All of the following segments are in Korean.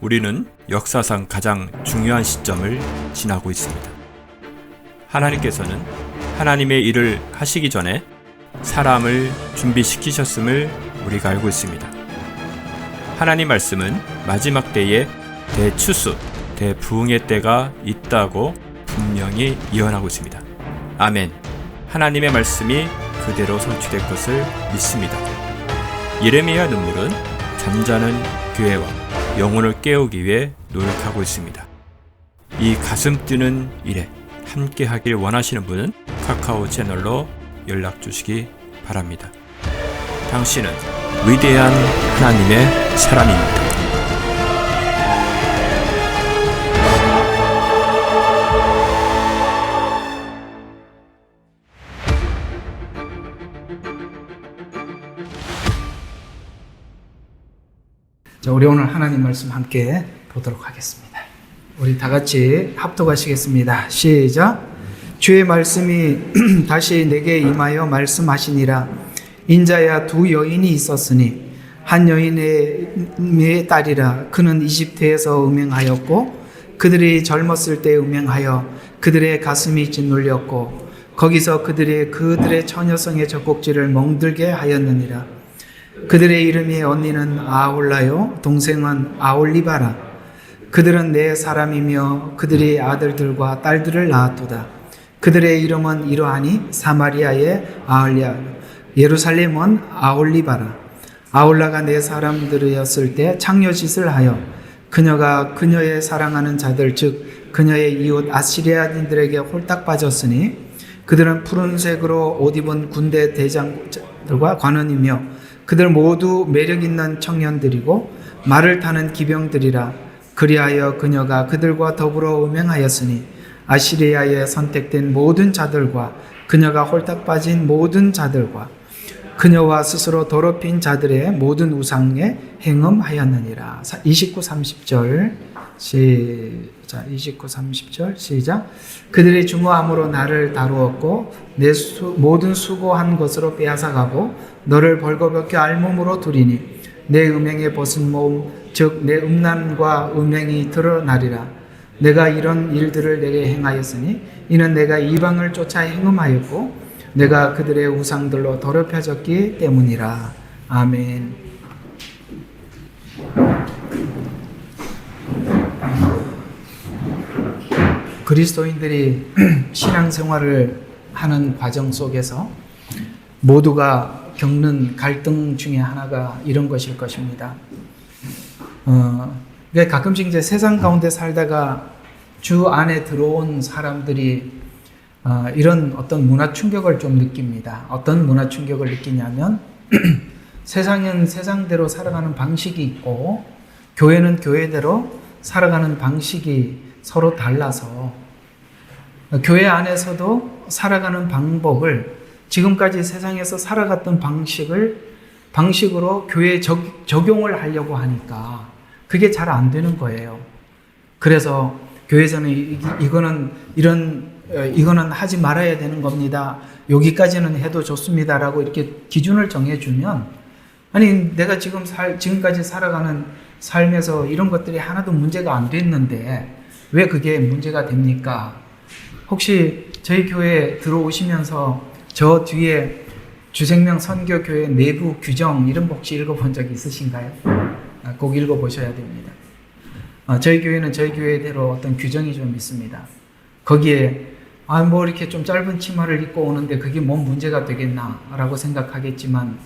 우리는 역사상 가장 중요한 시점을 지나고 있습니다. 하나님께서는 하나님의 일을 하시기 전에 사람을 준비시키셨음을 우리가 알고 있습니다. 하나님 말씀은 마지막 때에 대추수, 대부흥의 때가 있다고 분명히 예언하고 있습니다. 아멘. 하나님의 말씀이 그대로 성취될 것을 믿습니다. 예레미야 눈물은 잠자는 교회와 영혼을 깨우기 위해 노력하고 있습니다. 이 가슴 뛰는 일에 함께 하길 원하시는 분은 카카오 채널로 연락 주시기 바랍니다. 당신은 위대한 하나님의 사람입니다. 자, 우리 오늘 하나님 말씀 함께 보도록 하겠습니다. 우리 다 같이 합독하시겠습니다. 시작. 주의 말씀이 다시 내게 임하여 말씀하시니라. 인자야, 두 여인이 있었으니 한 여인의 딸이라. 그는 이집트에서 음행하였고 그들이 젊었을 때 음행하여 그들의 가슴이 짓눌렸고 거기서 그들의 처녀성의 젖꼭지를 멍들게 하였느니라. 그들의 이름이 언니는 아홀라요 동생은 아올리바라. 그들은 내 사람이며 그들이 아들들과 딸들을 낳았도다. 그들의 이름은 이러하니 사마리아의 아할랴, 예루살렘은 아올리바라. 아올라가 내 사람들이었을 때 창녀짓을 하여 그녀가 그녀의 사랑하는 자들 즉 그녀의 이웃 아시리아인들에게 홀딱 빠졌으니 그들은 푸른색으로 옷 입은 군대 대장들과 관원이며 그들 모두 매력 있는 청년들이고 말을 타는 기병들이라. 그리하여 그녀가 그들과 더불어 음행하였으니 아시리아에 선택된 모든 자들과 그녀가 홀딱 빠진 모든 자들과 그녀와 스스로 더럽힌 자들의 모든 우상에 행음하였느니라. 29, 30절 시작. 29, 30절 시작. 그들의 중후함으로 나를 다루었고 내 모든 수고한 것으로 빼앗아가고 너를 벌거벗겨 알몸으로 두리니 내 음행에 벗은 몸 즉 내 음란과 음행이 드러나리라. 내가 이런 일들을 내게 행하였으니 이는 내가 이방을 쫓아 행음하였고 내가 그들의 우상들로 더럽혀졌기 때문이라. 아멘. 그리스도인들이 신앙생활을 하는 과정 속에서 모두가 겪는 갈등 중에 하나가 이런 것일 것입니다. 가끔씩 이제 세상 가운데 살다가 주 안에 들어온 사람들이 이런 어떤 문화 충격을 좀 느낍니다. 어떤 문화 충격을 느끼냐면 세상은 세상대로 살아가는 방식이 있고 교회는 교회대로 살아가는 방식이 서로 달라서 교회 안에서도 살아가는 방법을 지금까지 세상에서 살아갔던 방식으로 교회에 적용을 하려고 하니까 그게 잘 안 되는 거예요. 그래서 교회에서는 이거는 하지 말아야 되는 겁니다. 여기까지는 해도 좋습니다라고 이렇게 기준을 정해주면 아니 내가 지금까지 살아가는 삶에서 이런 것들이 하나도 문제가 안 됐는데 왜 그게 문제가 됩니까? 혹시 저희 교회에 들어오시면서 저 뒤에 주생명 선교교회 내부 규정 이런 거 혹시 읽어본 적 있으신가요? 꼭 읽어보셔야 됩니다. 저희 교회는 저희 교회대로 어떤 규정이 좀 있습니다. 거기에 뭐 이렇게 좀 짧은 치마를 입고 오는데 그게 뭔 문제가 되겠나 라고 생각하겠지만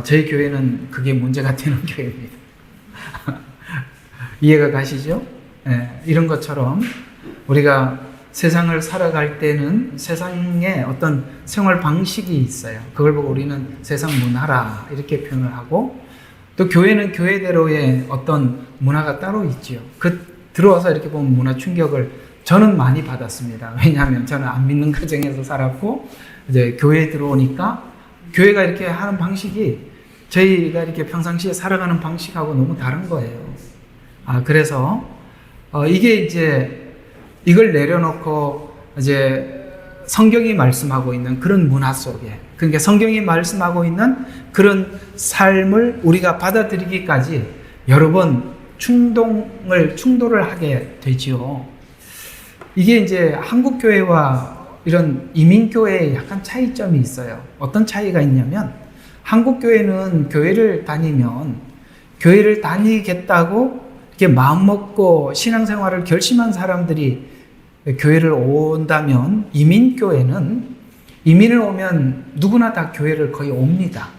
저희 교회는 그게 문제가 되는 교회입니다. 이해가 가시죠? 네, 이런 것처럼 우리가 세상을 살아갈 때는 세상에 어떤 생활 방식이 있어요. 그걸 보고 우리는 세상 문화라 이렇게 표현을 하고 또 교회는 교회대로의 어떤 문화가 따로 있지요. 들어와서 이렇게 보면 문화 충격을 저는 많이 받았습니다. 왜냐하면 저는 안 믿는 가정에서 살았고 이제 교회에 들어오니까 교회가 이렇게 하는 방식이 저희가 이렇게 평상시에 살아가는 방식하고 너무 다른 거예요. 그래서 이게 이제 이걸 내려놓고 이제 성경이 말씀하고 있는 그런 문화 속에, 그러니까 성경이 말씀하고 있는 그런 삶을 우리가 받아들이기까지 여러 번 충돌을 하게 되지요. 이게 이제 한국 교회와 이런 이민 교회에 약간 차이점이 있어요. 어떤 차이가 있냐면 한국 교회는 교회를 다니겠다고 이렇게 마음 먹고 신앙생활을 결심한 사람들이 교회를 온다면 이민을 오면 누구나 다 교회를 거의 옵니다.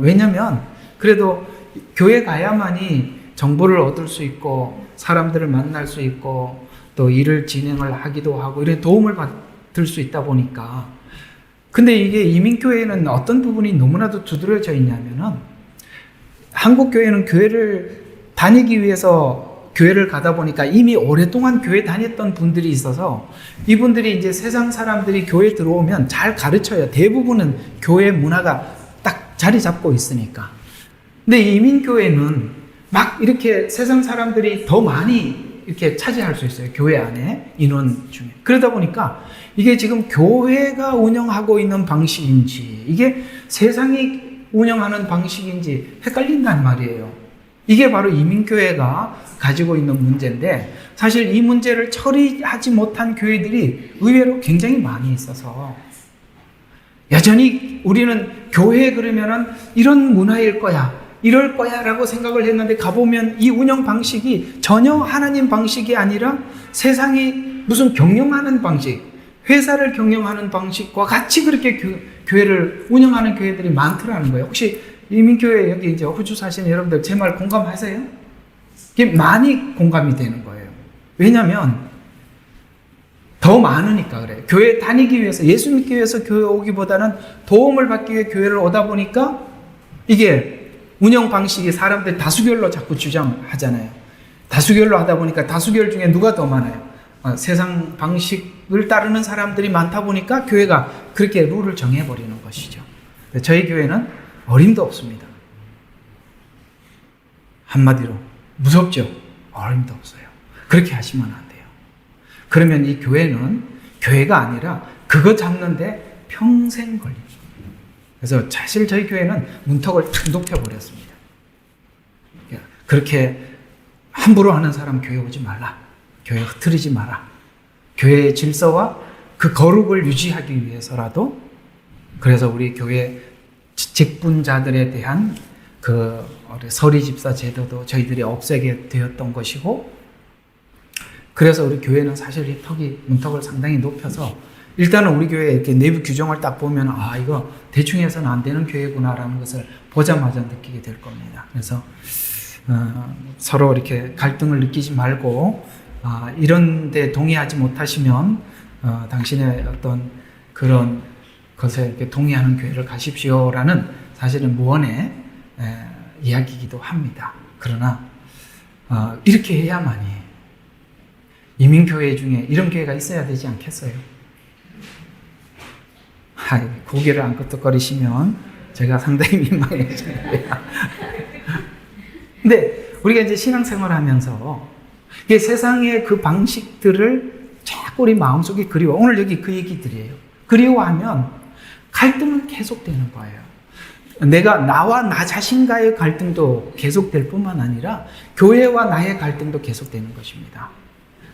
왜냐면 그래도 교회 가야만이 정보를 얻을 수 있고 사람들을 만날 수 있고 또 일을 진행을 하기도 하고 이런 도움을 받을 수 있다 보니까. 근데 이게 이민교회는 어떤 부분이 너무나도 두드러져 있냐면은 한국 교회는 교회를 다니기 위해서 교회를 가다 보니까 이미 오랫동안 교회 다녔던 분들이 있어서 이분들이 이제 세상 사람들이 교회 들어오면 잘 가르쳐요. 대부분은 교회 문화가 딱 자리 잡고 있으니까. 근데 이민교회는 막 이렇게 세상 사람들이 더 많이 이렇게 차지할 수 있어요. 교회 안에 인원 중에. 그러다 보니까 이게 지금 교회가 운영하고 있는 방식인지 이게 세상이 운영하는 방식인지 헷갈린단 말이에요. 이게 바로 이민교회가 가지고 있는 문제인데 사실 이 문제를 처리하지 못한 교회들이 의외로 굉장히 많이 있어서 여전히 우리는 교회 그러면은 이런 문화일 거야. 이럴 거야 라고 생각을 했는데 가보면 이 운영 방식이 전혀 하나님 방식이 아니라 세상이 무슨 경영하는 방식, 회사를 경영하는 방식과 같이 그렇게 교회를 운영하는 교회들이 많더라는 거예요. 혹시 이민교회 여기 이제 호주 사시는 여러분들 제 말 공감하세요? 이게 많이 공감이 되는 거예요. 왜냐하면 더 많으니까 그래요. 교회 다니기 위해서, 예수 믿기 위해서 교회 오기보다는 도움을 받기 위해 교회를 오다 보니까 이게 운영 방식이 사람들 다수결로 자꾸 주장하잖아요. 다수결로 하다 보니까 다수결 중에 누가 더 많아요? 세상 방식을 따르는 사람들이 많다 보니까 교회가 그렇게 룰을 정해버리는 것이죠. 저희 교회는 어림도 없습니다. 한마디로 무섭죠? 어림도 없어요. 그렇게 하시면 안 돼요. 그러면 이 교회는 교회가 아니라 그거 잡는데 평생 걸립니다. 그래서 사실 저희 교회는 문턱을 탁 높여버렸습니다. 그렇게 함부로 하는 사람 교회 오지 말라. 교회 흐트리지 마라. 교회의 질서와 그 거룩을 유지하기 위해서라도 그래서 우리 교회 직분자들에 대한 그 서리 집사 제도도 저희들이 없애게 되었던 것이고 그래서 우리 교회는 사실 이 문턱을 상당히 높여서 일단은 우리 교회 이렇게 내부 규정을 딱 보면 이거 대충 해서는 안 되는 교회구나라는 것을 보자마자 느끼게 될 겁니다. 그래서 서로 이렇게 갈등을 느끼지 말고 이런 데 동의하지 못하시면 당신의 어떤 그런 것에 이렇게 동의하는 교회를 가십시오라는 사실은 무언의 이야기이기도 합니다. 그러나 이렇게 해야만이 이민교회 중에 이런 교회가 있어야 되지 않겠어요? 고개를 안 끄덕거리시면 제가 상당히 민망해집니다. 근데 우리가 이제 신앙생활 하면서 세상의 그 방식들을 자꾸 우리 마음속에 그리워. 오늘 여기 그 얘기들이에요. 그리워하면 갈등은 계속되는 거예요. 나와 나 자신과의 갈등도 계속될 뿐만 아니라 교회와 나의 갈등도 계속되는 것입니다.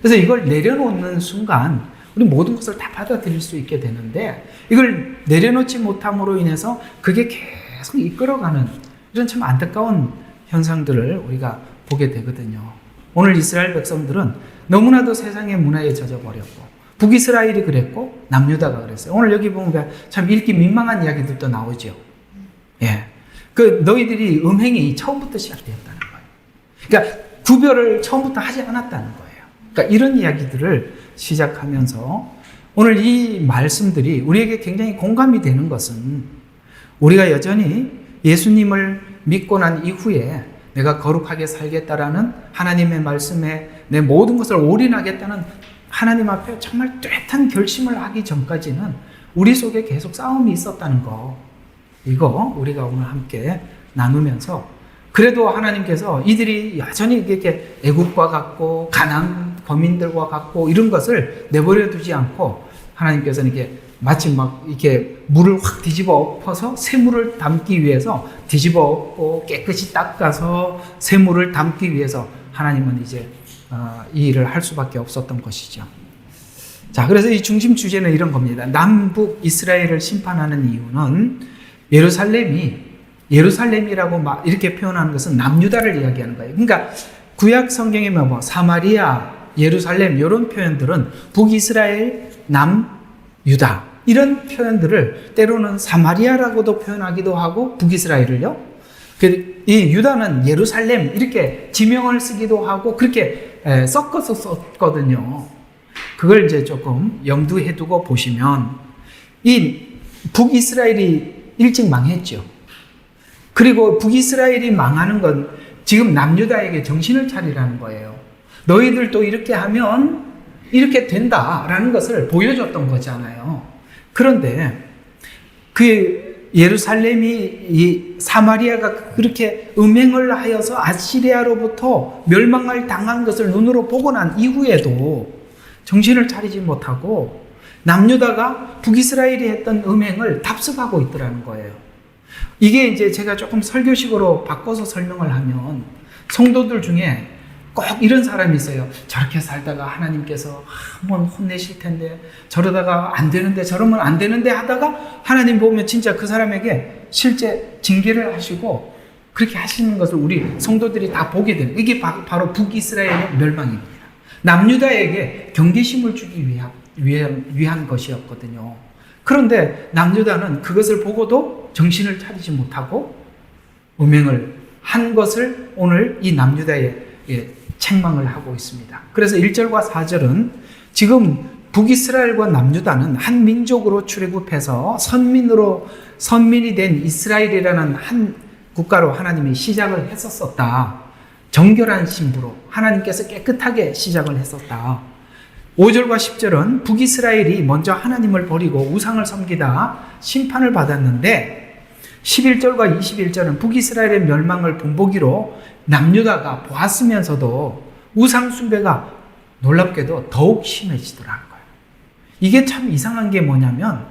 그래서 이걸 내려놓는 순간 우리 모든 것을 다 받아들일 수 있게 되는데 이걸 내려놓지 못함으로 인해서 그게 계속 이끌어가는 이런 참 안타까운 현상들을 우리가 보게 되거든요. 오늘 이스라엘 백성들은 너무나도 세상의 문화에 젖어버렸고 북이스라엘이 그랬고 남유다가 그랬어요. 오늘 여기 보면 참 읽기 민망한 이야기들도 나오죠. 너희들이 음행이 처음부터 시작되었다는 거예요. 그러니까 구별을 처음부터 하지 않았다는 거예요. 그러니까 이런 이야기들을 시작하면서 오늘 이 말씀들이 우리에게 굉장히 공감이 되는 것은 우리가 여전히 예수님을 믿고 난 이후에 내가 거룩하게 살겠다라는 하나님의 말씀에 내 모든 것을 올인하겠다는 하나님 앞에 정말 뚜렷한 결심을 하기 전까지는 우리 속에 계속 싸움이 있었다는 거, 이거 우리가 오늘 함께 나누면서 그래도 하나님께서 이들이 여전히 이렇게 애국과 같고 가나안 거민들과 같고 이런 것을 내버려 두지 않고 하나님께서는 이게 마치 막 이렇게 물을 확 뒤집어 엎어서 새물을 담기 위해서 뒤집어 엎고 깨끗이 닦아서 새물을 담기 위해서 하나님은 이제 이 일을 할 수밖에 없었던 것이죠. 자, 그래서 이 중심 주제는 이런 겁니다. 남북 이스라엘을 심판하는 이유는 예루살렘이라고 막 이렇게 표현하는 것은 남유다를 이야기하는 거예요. 그러니까 구약 성경에 뭐 사마리아, 예루살렘 이런 표현들은 북이스라엘, 남유다 이런 표현들을 때로는 사마리아라고도 표현하기도 하고 북이스라엘을요. 이 유다는 예루살렘 이렇게 지명을 쓰기도 하고 그렇게 섞어서 썼거든요. 그걸 이제 조금 염두에 두고 보시면 이 북이스라엘이 일찍 망했죠. 그리고 북이스라엘이 망하는 건 지금 남유다에게 정신을 차리라는 거예요. 너희들도 이렇게 하면 이렇게 된다라는 것을 보여줬던 거잖아요. 그런데 그 예루살렘이 이 사마리아가 그렇게 음행을 하여서 아시리아로부터 멸망을 당한 것을 눈으로 보고 난 이후에도 정신을 차리지 못하고 남유다가 북이스라엘이 했던 음행을 답습하고 있더라는 거예요. 이게 이제 제가 조금 설교식으로 바꿔서 설명을 하면 성도들 중에 꼭 이런 사람이 있어요. 저렇게 살다가 하나님께서 한번 혼내실 텐데 저러다가 안 되는데 저러면 안 되는데 하다가 하나님 보면 진짜 그 사람에게 실제 징계를 하시고 그렇게 하시는 것을 우리 성도들이 다 보게 되는 이게 바로 북이스라엘의 멸망입니다. 남유다에게 경계심을 주기 위한 것이었거든요. 그런데 남유다는 그것을 보고도 정신을 차리지 못하고 음행을 한 것을 오늘 이 남유다에 책망을 하고 있습니다. 그래서 1절과 4절은 지금 북이스라엘과 남유다는 한 민족으로 출애굽해서 선민이 된 이스라엘이라는 한 국가로 하나님이 시작을 했었다. 정결한 신부로 하나님께서 깨끗하게 시작을 했었다. 5절과 10절은 북이스라엘이 먼저 하나님을 버리고 우상을 섬기다 심판을 받았는데 11절과 21절은 북이스라엘의 멸망을 본보기로 남유다가 보았으면서도 우상 숭배가 놀랍게도 더욱 심해지더라는 거예요. 이게 참 이상한 게 뭐냐면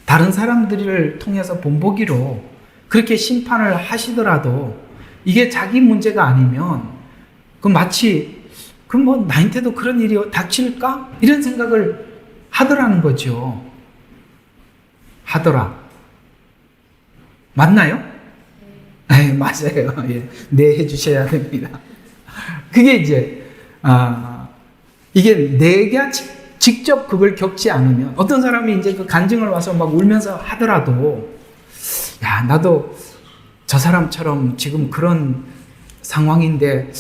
다른 사람들을 통해서 본보기로 그렇게 심판을 하시더라도 이게 자기 문제가 아니면 그 마치 뭐 나한테도 그런 일이 닥칠까? 이런 생각을 하더라는 거죠. 하더라. 맞나요? 네, 맞아요. 예. 네, 해주셔야 됩니다. 그게 이제, 이게 내가 직접 그걸 겪지 않으면, 어떤 사람이 이제 그 간증을 와서 막 울면서 하더라도, 야, 나도 저 사람처럼 지금 그런 상황인데,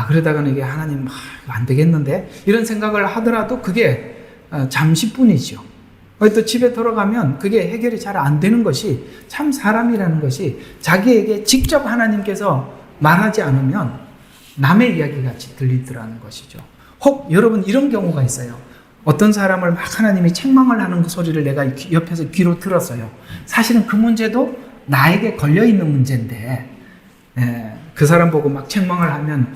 그러다가는 이게 하나님, 안 되겠는데? 이런 생각을 하더라도 그게 잠시뿐이죠. 또 집에 돌아가면 그게 해결이 잘 안 되는 것이 참 사람이라는 것이 자기에게 직접 하나님께서 말하지 않으면 남의 이야기 같이 들리더라는 것이죠. 혹 여러분 이런 경우가 있어요. 어떤 사람을 막 하나님이 책망을 하는 그 소리를 내가 옆에서 귀로 들었어요. 사실은 그 문제도 나에게 걸려있는 문제인데 그 사람 보고 막 책망을 하면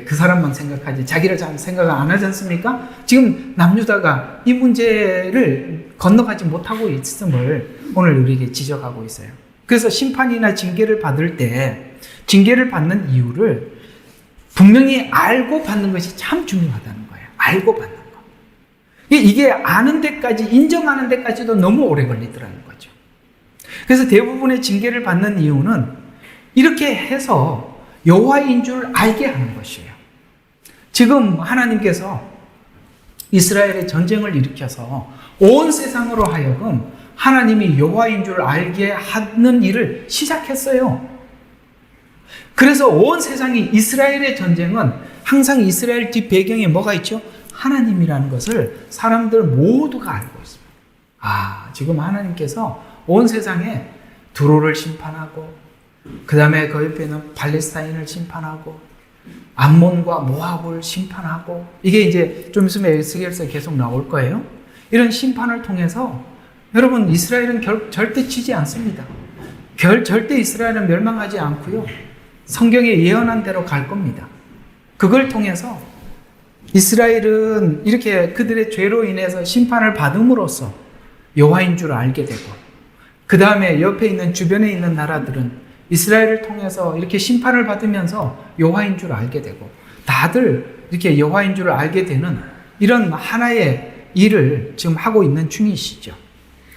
그 사람만 생각하지 자기를 잘 생각을 안 하지 않습니까? 지금 남유다가 이 문제를 건너가지 못하고 있음을 오늘 우리에게 지적하고 있어요. 그래서 심판이나 징계를 받을 때 징계를 받는 이유를 분명히 알고 받는 것이 참 중요하다는 거예요. 알고 받는 거. 이게 아는 데까지 인정하는 데까지도 너무 오래 걸리더라는 거죠. 그래서 대부분의 징계를 받는 이유는 이렇게 해서 여호와인 줄 알게 하는 것이에요. 지금 하나님께서 이스라엘의 전쟁을 일으켜서 온 세상으로 하여금 하나님이 여호와인 줄 알게 하는 일을 시작했어요. 그래서 온 세상이 이스라엘의 전쟁은 항상 이스라엘 뒷 배경에 뭐가 있죠? 하나님이라는 것을 사람들 모두가 알고 있습니다. 지금 하나님께서 온 세상에 두로를 심판하고 그 다음에 그 옆에 있는 팔레스타인을 심판하고 암몬과 모압을 심판하고 이게 이제 좀 있으면 에스겔서에 계속 나올 거예요. 이런 심판을 통해서 여러분 이스라엘은 절대 치지 않습니다. 절대 이스라엘은 멸망하지 않고요. 성경에 예언한 대로 갈 겁니다. 그걸 통해서 이스라엘은 이렇게 그들의 죄로 인해서 심판을 받음으로써 여호와인 줄 알게 되고 그 다음에 옆에 있는 주변에 있는 나라들은 이스라엘을 통해서 이렇게 심판을 받으면서 여호와인 줄 알게 되고 다들 이렇게 여호와인 줄 알게 되는 이런 하나의 일을 지금 하고 있는 중이시죠.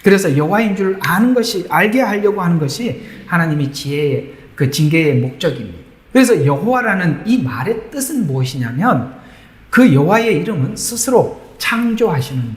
그래서 여호와인 줄 아는 것이 알게 하려고 하는 것이 하나님의 지혜의 그 징계의 목적입니다. 그래서 여호와라는 이 말의 뜻은 무엇이냐면 그 여호와의 이름은 스스로 창조하시는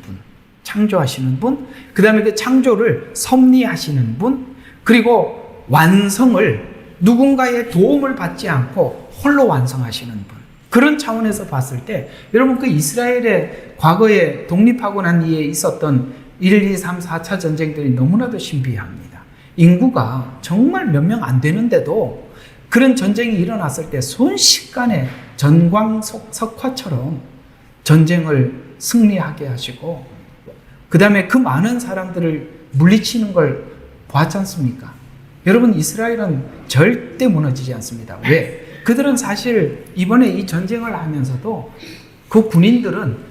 분, 그 다음에 그 창조를 섭리하시는 분, 그리고 완성을 누군가의 도움을 받지 않고 홀로 완성하시는 분. 그런 차원에서 봤을 때 여러분 그 이스라엘의 과거에 독립하고 난 이에 있었던 1, 2, 3, 4차 전쟁들이 너무나도 신비합니다. 인구가 정말 몇 명 안 되는데도 그런 전쟁이 일어났을 때 순식간에 전광석화처럼 전쟁을 승리하게 하시고 그 다음에 그 많은 사람들을 물리치는 걸 보았지 않습니까? 여러분 이스라엘은 절대 무너지지 않습니다. 왜? 그들은 사실 이번에 이 전쟁을 하면서도 그 군인들은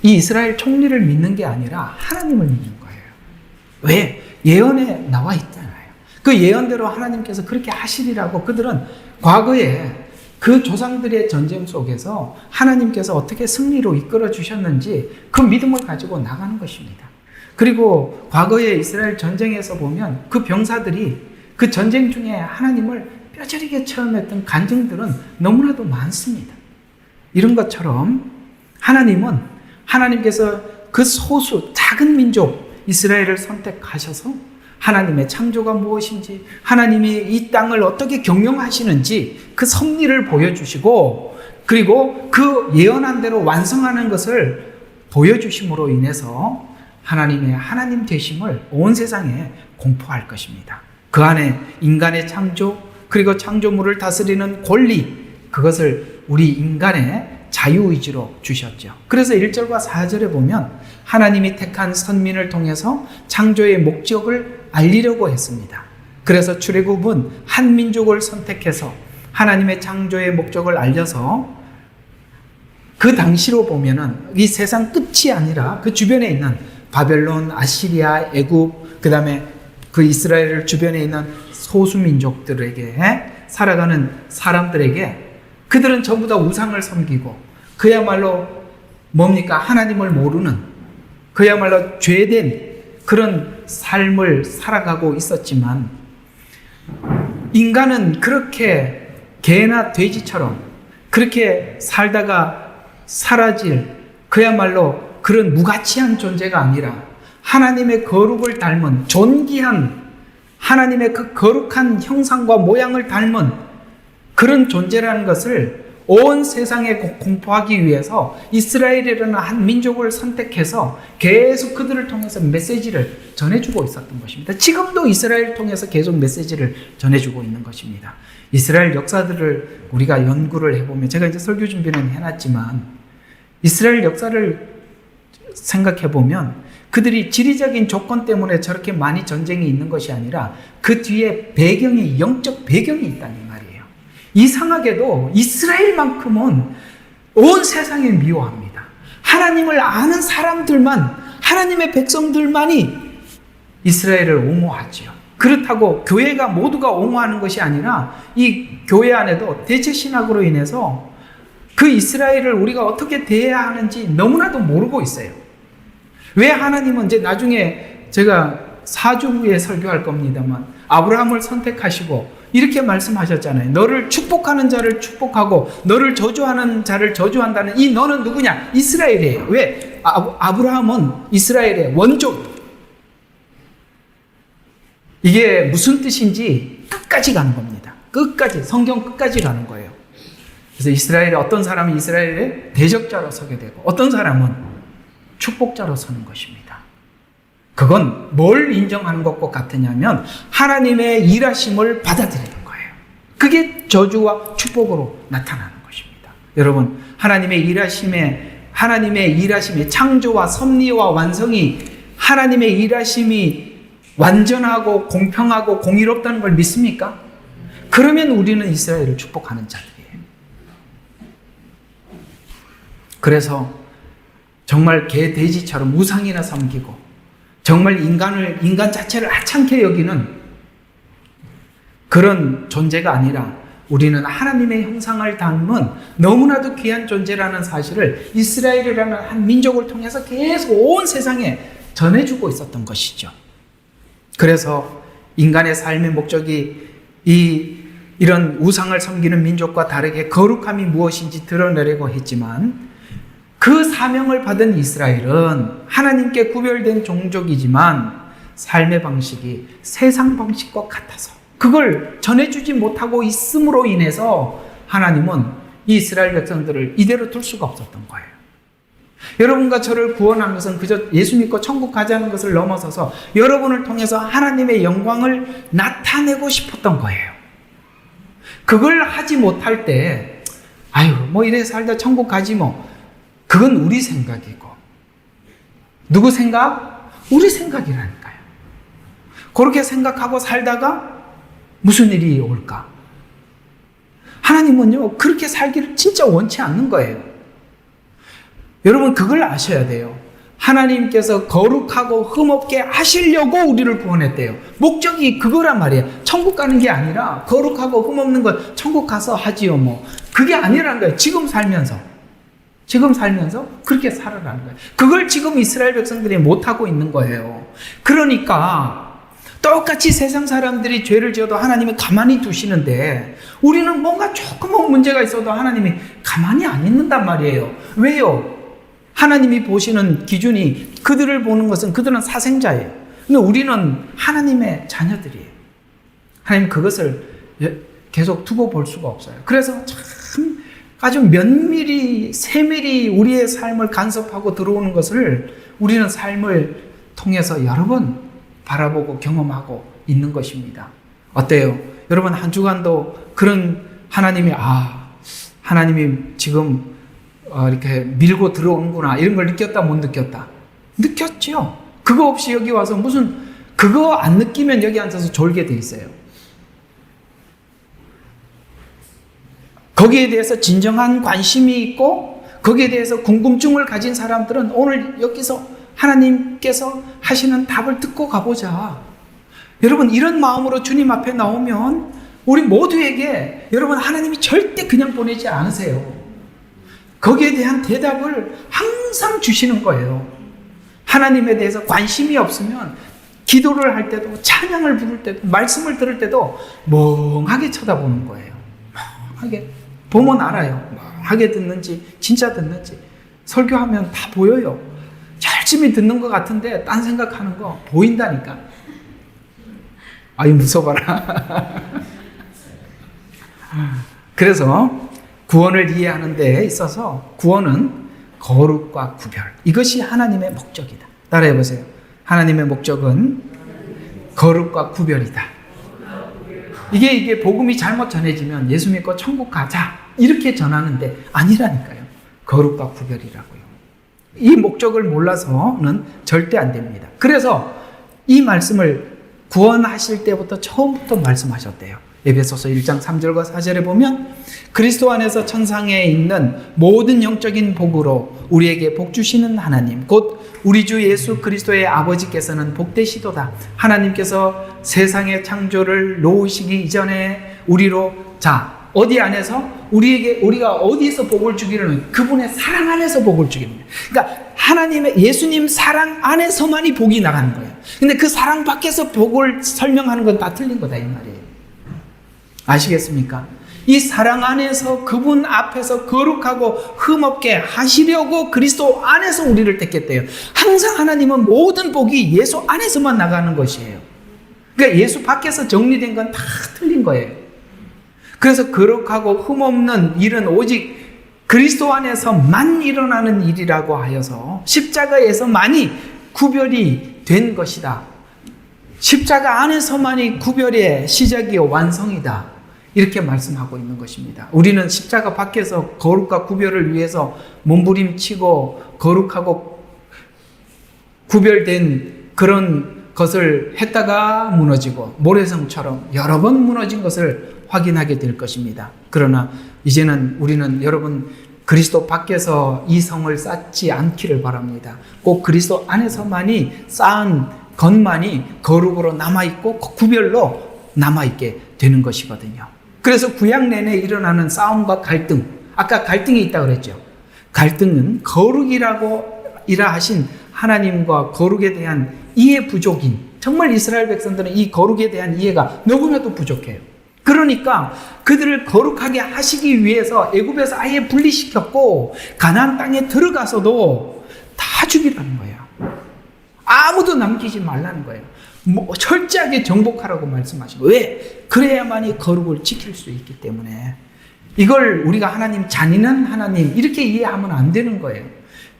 이 이스라엘 총리를 믿는 게 아니라 하나님을 믿는 거예요. 왜? 예언에 나와 있잖아요. 그 예언대로 하나님께서 그렇게 하시리라고 그들은 과거에 그 조상들의 전쟁 속에서 하나님께서 어떻게 승리로 이끌어 주셨는지 그 믿음을 가지고 나가는 것입니다. 그리고 과거의 이스라엘 전쟁에서 보면 그 병사들이 그 전쟁 중에 하나님을 뼈저리게 체험했던 간증들은 너무나도 많습니다. 이런 것처럼 하나님께서 그 소수 작은 민족 이스라엘을 선택하셔서 하나님의 창조가 무엇인지 하나님이 이 땅을 어떻게 경영하시는지 그 섭리를 보여주시고 그리고 그 예언한 대로 완성하는 것을 보여주심으로 인해서 하나님의 하나님 되심을 온 세상에 공포할 것입니다. 그 안에 인간의 창조 그리고 창조물을 다스리는 권리 그것을 우리 인간의 자유의지로 주셨죠. 그래서 1절과 4절에 보면 하나님이 택한 선민을 통해서 창조의 목적을 알리려고 했습니다. 그래서 출애굽은 한 민족을 선택해서 하나님의 창조의 목적을 알려서 그 당시로 보면은 이 세상 끝이 아니라 그 주변에 있는 바벨론, 아시리아, 애굽, 그 다음에 그 이스라엘 주변에 있는 소수민족들에게 살아가는 사람들에게 그들은 전부 다 우상을 섬기고 그야말로 뭡니까? 하나님을 모르는 그야말로 죄된 그런 삶을 살아가고 있었지만 인간은 그렇게 개나 돼지처럼 그렇게 살다가 사라질 그야말로 그런 무가치한 존재가 아니라 하나님의 거룩을 닮은 존귀한 하나님의 그 거룩한 형상과 모양을 닮은 그런 존재라는 것을 온 세상에 공포하기 위해서 이스라엘이라는 한 민족을 선택해서 계속 그들을 통해서 메시지를 전해주고 있었던 것입니다. 지금도 이스라엘을 통해서 계속 메시지를 전해주고 있는 것입니다. 이스라엘 역사들을 우리가 연구를 해보면 제가 이제 설교 준비는 해놨지만 이스라엘 역사를 생각해보면 그들이 지리적인 조건 때문에 저렇게 많이 전쟁이 있는 것이 아니라 그 뒤에 배경이 영적 배경이 있다는 말이에요. 이상하게도 이스라엘만큼은 온 세상에 미워합니다. 하나님을 아는 사람들만 하나님의 백성들만이 이스라엘을 옹호하지요. 그렇다고 교회가 모두가 옹호하는 것이 아니라 이 교회 안에도 대체 신학으로 인해서 그 이스라엘을 우리가 어떻게 대해야 하는지 너무나도 모르고 있어요. 왜 하나님은 이제 나중에 제가 4주 후에 설교할 겁니다만 아브라함을 선택하시고 이렇게 말씀하셨잖아요. 너를 축복하는 자를 축복하고 너를 저주하는 자를 저주한다는 이 너는 누구냐? 이스라엘이에요. 왜? 아브라함은 이스라엘의 원조. 이게 무슨 뜻인지 끝까지 가는 겁니다. 끝까지 성경 끝까지 가는 거예요. 그래서 이스라엘의 어떤 사람은 이스라엘의 대적자로 서게 되고 어떤 사람은 축복자로 서는 것입니다. 그건 뭘 인정하는 것과 같으냐면 하나님의 일하심을 받아들이는 거예요. 그게 저주와 축복으로 나타나는 것입니다. 여러분, 하나님의 일하심의 창조와 섭리와 완성이 하나님의 일하심이 완전하고 공평하고 공의롭다는 걸 믿습니까? 그러면 우리는 이스라엘을 축복하는 자들이에요. 그래서 정말 개, 돼지처럼 우상이나 섬기고 정말 인간 자체를 하찮게 여기는 그런 존재가 아니라 우리는 하나님의 형상을 담은 너무나도 귀한 존재라는 사실을 이스라엘이라는 한 민족을 통해서 계속 온 세상에 전해주고 있었던 것이죠. 그래서 인간의 삶의 목적이 이런 우상을 섬기는 민족과 다르게 거룩함이 무엇인지 드러내려고 했지만, 그 사명을 받은 이스라엘은 하나님께 구별된 종족이지만 삶의 방식이 세상 방식과 같아서 그걸 전해주지 못하고 있음으로 인해서 하나님은 이 이스라엘 백성들을 이대로 둘 수가 없었던 거예요. 여러분과 저를 구원한 것은 그저 예수 믿고 천국 가자는 것을 넘어서서 여러분을 통해서 하나님의 영광을 나타내고 싶었던 거예요. 그걸 하지 못할 때 아유 뭐 이래 살다 천국 가지 뭐, 그건 우리 생각이고, 누구 생각? 우리 생각이라니까요. 그렇게 생각하고 살다가 무슨 일이 올까? 하나님은요 그렇게 살기를 진짜 원치 않는 거예요. 여러분 그걸 아셔야 돼요. 하나님께서 거룩하고 흠없게 하시려고 우리를 구원했대요. 목적이 그거란 말이에요. 천국 가는 게 아니라 거룩하고 흠없는 걸 천국 가서 하지요 뭐, 그게 아니라는 거예요. 지금 살면서 그렇게 살아가는 거예요. 그걸 지금 이스라엘 백성들이 못하고 있는 거예요. 그러니까 똑같이 세상 사람들이 죄를 지어도 하나님이 가만히 두시는데, 우리는 뭔가 조금만 문제가 있어도 하나님이 가만히 안 있는단 말이에요. 왜요? 하나님이 보시는 기준이, 그들을 보는 것은 그들은 사생자예요. 근데 우리는 하나님의 자녀들이에요. 하나님 그것을 계속 두고 볼 수가 없어요. 그래서 참 아주 면밀히 세밀히 우리의 삶을 간섭하고 들어오는 것을 우리는 삶을 통해서 여러 번 바라보고 경험하고 있는 것입니다. 어때요? 여러분 한 주간도 그런 하나님이 지금 이렇게 밀고 들어오는구나 이런 걸 느꼈다 못 느꼈다? 느꼈죠. 그거 없이 여기 와서 그거 안 느끼면 여기 앉아서 졸게 돼 있어요. 거기에 대해서 진정한 관심이 있고 거기에 대해서 궁금증을 가진 사람들은 오늘 여기서 하나님께서 하시는 답을 듣고 가보자. 여러분 이런 마음으로 주님 앞에 나오면 우리 모두에게 여러분 하나님이 절대 그냥 보내지 않으세요. 거기에 대한 대답을 항상 주시는 거예요. 하나님에 대해서 관심이 없으면 기도를 할 때도 찬양을 부를 때도 말씀을 들을 때도 멍하게 쳐다보는 거예요. 멍하게 보면 알아요. 멍하게 듣는지 진짜 듣는지. 설교하면 다 보여요. 열심히 듣는 것 같은데 딴 생각하는 거 보인다니까. 아유 무서워라. 그래서 구원을 이해하는 데 있어서 구원은 거룩과 구별, 이것이 하나님의 목적이다. 따라해 보세요. 하나님의 목적은 거룩과 구별이다. 이게 복음이 잘못 전해지면 예수 믿고 천국 가자 이렇게 전하는데 아니라니까요. 거룩과 구별이라고요. 이 목적을 몰라서는 절대 안 됩니다. 그래서 이 말씀을 구원하실 때부터 처음부터 말씀하셨대요. 에베소서 1장 3절과 4절에 보면 그리스도 안에서 천상에 있는 모든 영적인 복으로 우리에게 복 주시는 하나님 곧 우리 주 예수 그리스도의 아버지께서는 복되시도다. 하나님께서 세상의 창조를 놓으시기 이전에 우리로 어디 안에서 우리가 어디서 복을 주기를 그분의 사랑 안에서 복을 주기를. 그러니까 하나님의 예수님 사랑 안에서만이 복이 나가는 거예요. 근데 그 사랑 밖에서 복을 설명하는 건 다 틀린 거다 이 말이에요. 아시겠습니까? 이 사랑 안에서 그분 앞에서 거룩하고 흠없게 하시려고 그리스도 안에서 우리를 택했대요. 항상 하나님은 모든 복이 예수 안에서만 나가는 것이에요. 그러니까 예수 밖에서 정리된 건 다 틀린 거예요. 그래서 거룩하고 흠없는 일은 오직 그리스도 안에서만 일어나는 일이라고 하여서 십자가에서만이 구별이 된 것이다. 십자가 안에서만이 구별의 시작이요 완성이다. 이렇게 말씀하고 있는 것입니다. 우리는 십자가 밖에서 거룩과 구별을 위해서 몸부림치고 거룩하고 구별된 그런 것을 했다가 무너지고 모래성처럼 여러 번 무너진 것을 확인하게 될 것입니다. 그러나 이제는 우리는 여러분 그리스도 밖에서 이 성을 쌓지 않기를 바랍니다. 꼭 그리스도 안에서만이 쌓은 것만이 거룩으로 남아있고 구별로 남아있게 되는 것이거든요. 그래서 구약 내내 일어나는 싸움과 갈등, 아까 갈등이 있다고 그랬죠. 갈등은 거룩이라고 하신 하나님과 거룩에 대한 이해 부족인, 정말 이스라엘 백성들은 이 거룩에 대한 이해가 너무나도 부족해요. 그러니까 그들을 거룩하게 하시기 위해서 애굽에서 아예 분리시켰고 가나안 땅에 들어가서도 다 죽이라는 거예요. 아무도 남기지 말라는 거예요. 철저하게 정복하라고 말씀하시고, 왜? 그래야만이 거룩을 지킬 수 있기 때문에. 이걸 우리가 하나님 잔인한 하나님 이렇게 이해하면 안 되는 거예요.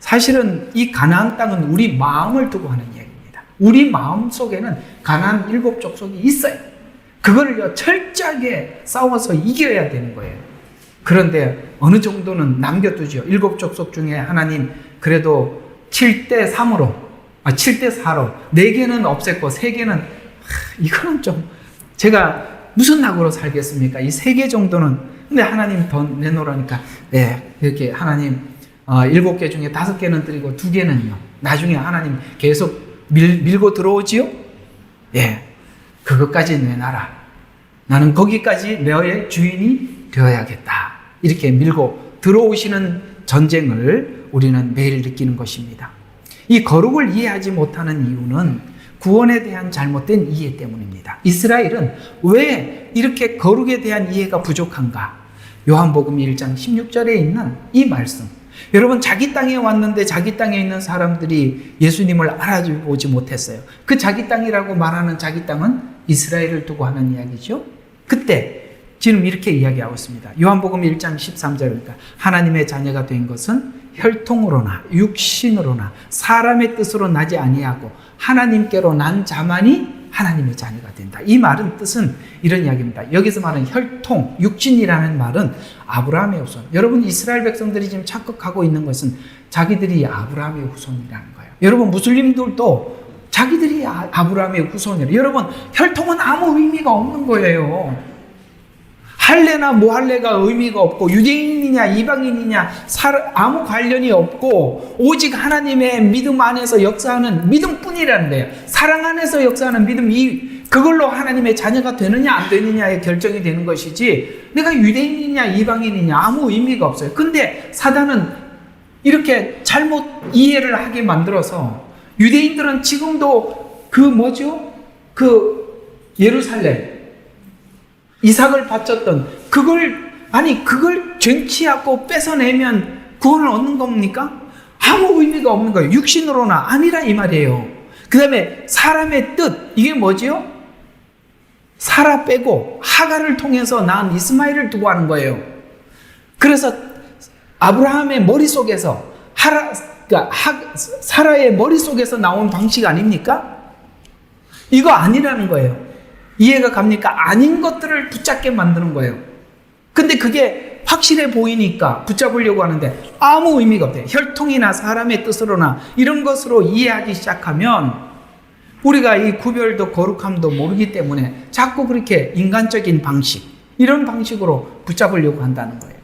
사실은 이 가나안 땅은 우리 마음을 두고 하는 이야기입니다. 우리 마음 속에는 가나안 7 족속이 있어요. 그거를 철저하게 싸워서 이겨야 되는 거예요. 그런데 어느 정도는 남겨두죠. 7 족속 중에 하나님 그래도 7대3으로 7대4로 4개는 없앴고 3개는 이거는 좀 제가 무슨 낙으로 살겠습니까? 이 3개 정도는. 근데 하나님 더 내놓으라니까 이렇게 하나님 7개 중에 5개는 드리고 2개는요. 나중에 하나님 계속 밀고 들어오지요? 그것까지 내놔라. 나는 거기까지 너의 주인이 되어야겠다. 이렇게 밀고 들어오시는 전쟁을 우리는 매일 느끼는 것입니다. 이 거룩을 이해하지 못하는 이유는 구원에 대한 잘못된 이해 때문입니다. 이스라엘은 왜 이렇게 거룩에 대한 이해가 부족한가? 요한복음 1장 16절에 있는 이 말씀. 여러분, 자기 땅에 왔는데 자기 땅에 있는 사람들이 예수님을 알아보지 못했어요. 그 자기 땅이라고 말하는 자기 땅은 이스라엘을 두고 하는 이야기죠. 그때 지금 이렇게 이야기하고 있습니다. 요한복음 1장 13절이니까 하나님의 자녀가 된 것은 혈통으로나 육신으로나 사람의 뜻으로 나지 아니하고 하나님께로 난 자만이 하나님의 자녀가 된다. 이 말은 뜻은 이런 이야기입니다. 여기서 말하는 혈통, 육신이라는 말은 아브라함의 후손. 여러분, 이스라엘 백성들이 지금 착각하고 있는 것은 자기들이 아브라함의 후손이라는 거예요. 여러분, 무슬림들도 자기들이 아브라함의 후손이에요. 여러분, 혈통은 아무 의미가 없는 거예요. 할례나 무할례가 의미가 없고 유대인이냐 이방인이냐 아무 관련이 없고 오직 하나님의 믿음 안에서 역사하는 믿음뿐이라는 거예요. 사랑 안에서 역사하는 믿음, 그걸로 하나님의 자녀가 되느냐 안 되느냐의 결정이 되는 것이지 내가 유대인이냐 이방인이냐 아무 의미가 없어요. 근데 사단은 이렇게 잘못 이해를 하게 만들어서 유대인들은 지금도 예루살렘 이삭을 바쳤던 그걸 쟁취하고 뺏어내면 구원을 얻는 겁니까? 아무 의미가 없는 거예요. 육신으로나 아니라 이 말이에요. 그 다음에 사람의 뜻, 이게 뭐지요? 사라 빼고 하갈을 통해서 낳은 이스마엘을 두고 하는 거예요. 그래서 아브라함의 머릿속에서 사라의 머릿속에서 나온 방식 아닙니까? 이거 아니라는 거예요. 이해가 갑니까? 아닌 것들을 붙잡게 만드는 거예요. 근데 그게 확실해 보이니까 붙잡으려고 하는데 아무 의미가 없대요. 혈통이나 사람의 뜻으로나 이런 것으로 이해하기 시작하면 우리가 이 구별도 거룩함도 모르기 때문에 자꾸 그렇게 인간적인 방식, 이런 방식으로 붙잡으려고 한다는 거예요.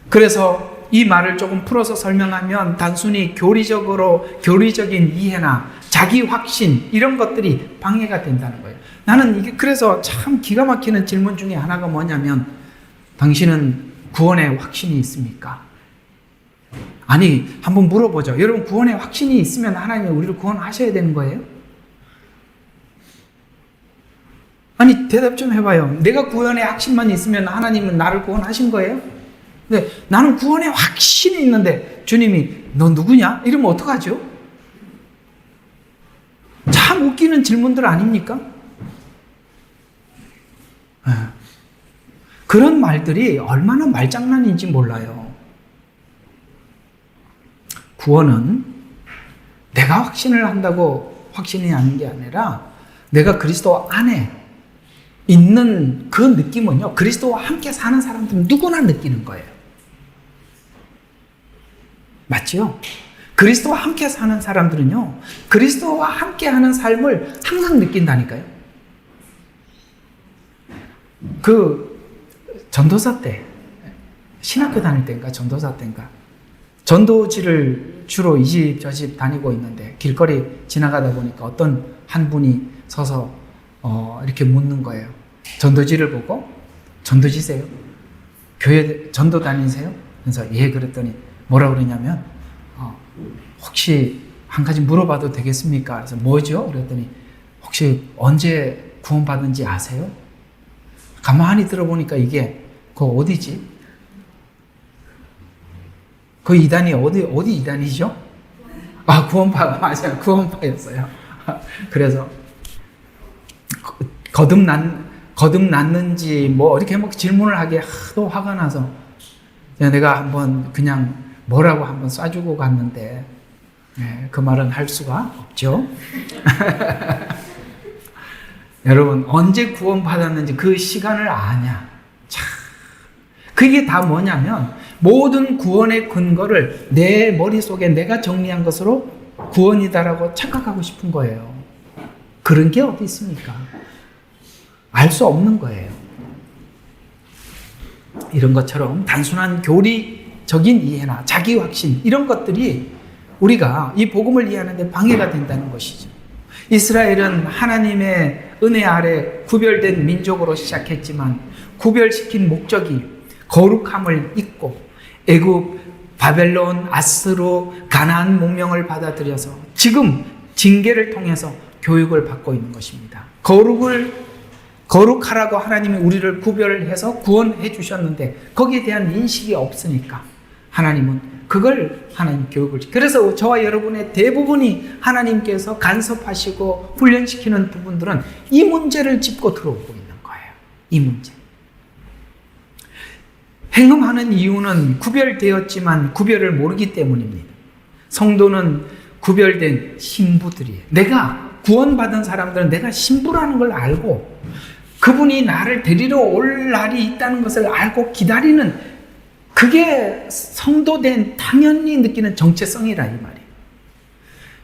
그래서 이 말을 조금 풀어서 설명하면 단순히 교리적인 이해나 자기 확신 이런 것들이 방해가 된다는 거예요. 나는 이게 그래서 참 기가 막히는 질문 중에 하나가 뭐냐면 당신은 구원에 확신이 있습니까? 아니, 한번 물어보죠. 여러분, 구원에 확신이 있으면 하나님이 우리를 구원하셔야 되는 거예요? 아니, 대답 좀 해봐요. 내가 구원에 확신만 있으면 하나님은 나를 구원하신 거예요? 근데 나는 구원에 확신이 있는데 주님이 너 누구냐? 이러면 어떡하죠? 참 웃기는 질문들 아닙니까? 그런 말들이 얼마나 말장난인지 몰라요. 구원은 내가 확신을 한다고 확신이 하는 게 아니라 내가 그리스도 안에 있는 그 느낌은요, 그리스도와 함께 사는 사람들은 누구나 느끼는 거예요. 맞죠? 그리스도와 함께 사는 사람들은요, 그리스도와 함께 하는 삶을 항상 느낀다니까요. 전도사 때, 신학교 다닐 때인가, 전도사 때인가, 전도지를 주로 이 집 저 집 다니고 있는데 길거리 지나가다 보니까 어떤 한 분이 서서 이렇게 묻는 거예요. 전도지를 보고 전도지세요? 교회 전도 다니세요? 그래서 예 그랬더니 뭐라 그러냐면 혹시 한 가지 물어봐도 되겠습니까? 그래서 뭐죠? 그랬더니 혹시 언제 구원받은지 아세요? 가만히 들어보니까 이게 그 어디지? 그 이단이 어디 이단이죠? 구원파 맞아요. 구원파였어요. 그래서 거듭났는지 뭐 이렇게 막 질문을 하기에 하도 화가 나서 내가 한번 그냥 뭐라고 한번 쏴주고 갔는데 그 말은 할 수가 없죠. 여러분 언제 구원받았는지 그 시간을 아냐. 참 그게 다 뭐냐면 모든 구원의 근거를 내 머릿속에 내가 정리한 것으로 구원이다라고 착각하고 싶은 거예요. 그런 게 어디 있습니까? 알 수 없는 거예요. 이런 것처럼 단순한 교리적인 이해나 자기 확신 이런 것들이 우리가 이 복음을 이해하는데 방해가 된다는 것이죠. 이스라엘은 하나님의 은혜 아래 구별된 민족으로 시작했지만 구별시킨 목적이 거룩함을 잊고 애굽, 바벨론, 아스로, 가나안 문명을 받아들여서 지금 징계를 통해서 교육을 받고 있는 것입니다. 거룩하라고 하나님이 우리를 구별해서 구원해 주셨는데 거기에 대한 인식이 없으니까 하나님은 그걸 하나님 교육을 그래서 저와 여러분의 대부분이 하나님께서 간섭하시고 훈련시키는 부분들은 이 문제를 짚고 들어오고 있는 거예요. 이 문제. 행음하는 이유는 구별되었지만 구별을 모르기 때문입니다. 성도는 구별된 신부들이에요. 내가 구원받은 사람들은 내가 신부라는 걸 알고 그분이 나를 데리러 올 날이 있다는 것을 알고 기다리는 그게 성도된 당연히 느끼는 정체성이라 이 말이에요.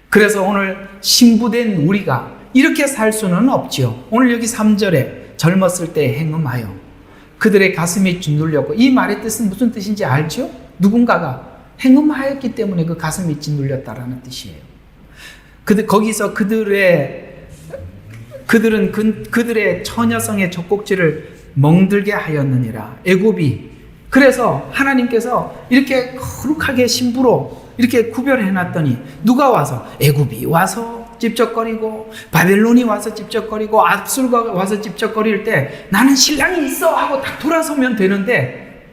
그래서 오늘 신부된 우리가 이렇게 살 수는 없지요. 오늘 여기 3절에 젊었을 때 행음하여 그들의 가슴이 짓눌렸고 이 말의 뜻은 무슨 뜻인지 알죠? 누군가가 행음하였기 때문에 그 가슴이 짓눌렸다라는 뜻이에요. 거기서 그들은 그들의 처녀성의 젖꼭지를 멍들게 하였느니라. 애굽이 그래서 하나님께서 이렇게 거룩하게 신부로 이렇게 구별해놨더니 누가 와서 애굽이 와서 찝쩍거리고 바벨론이 와서 찝쩍거리고 압술가 와서 찝쩍거릴 때 나는 신랑이 있어 하고 딱 돌아서면 되는데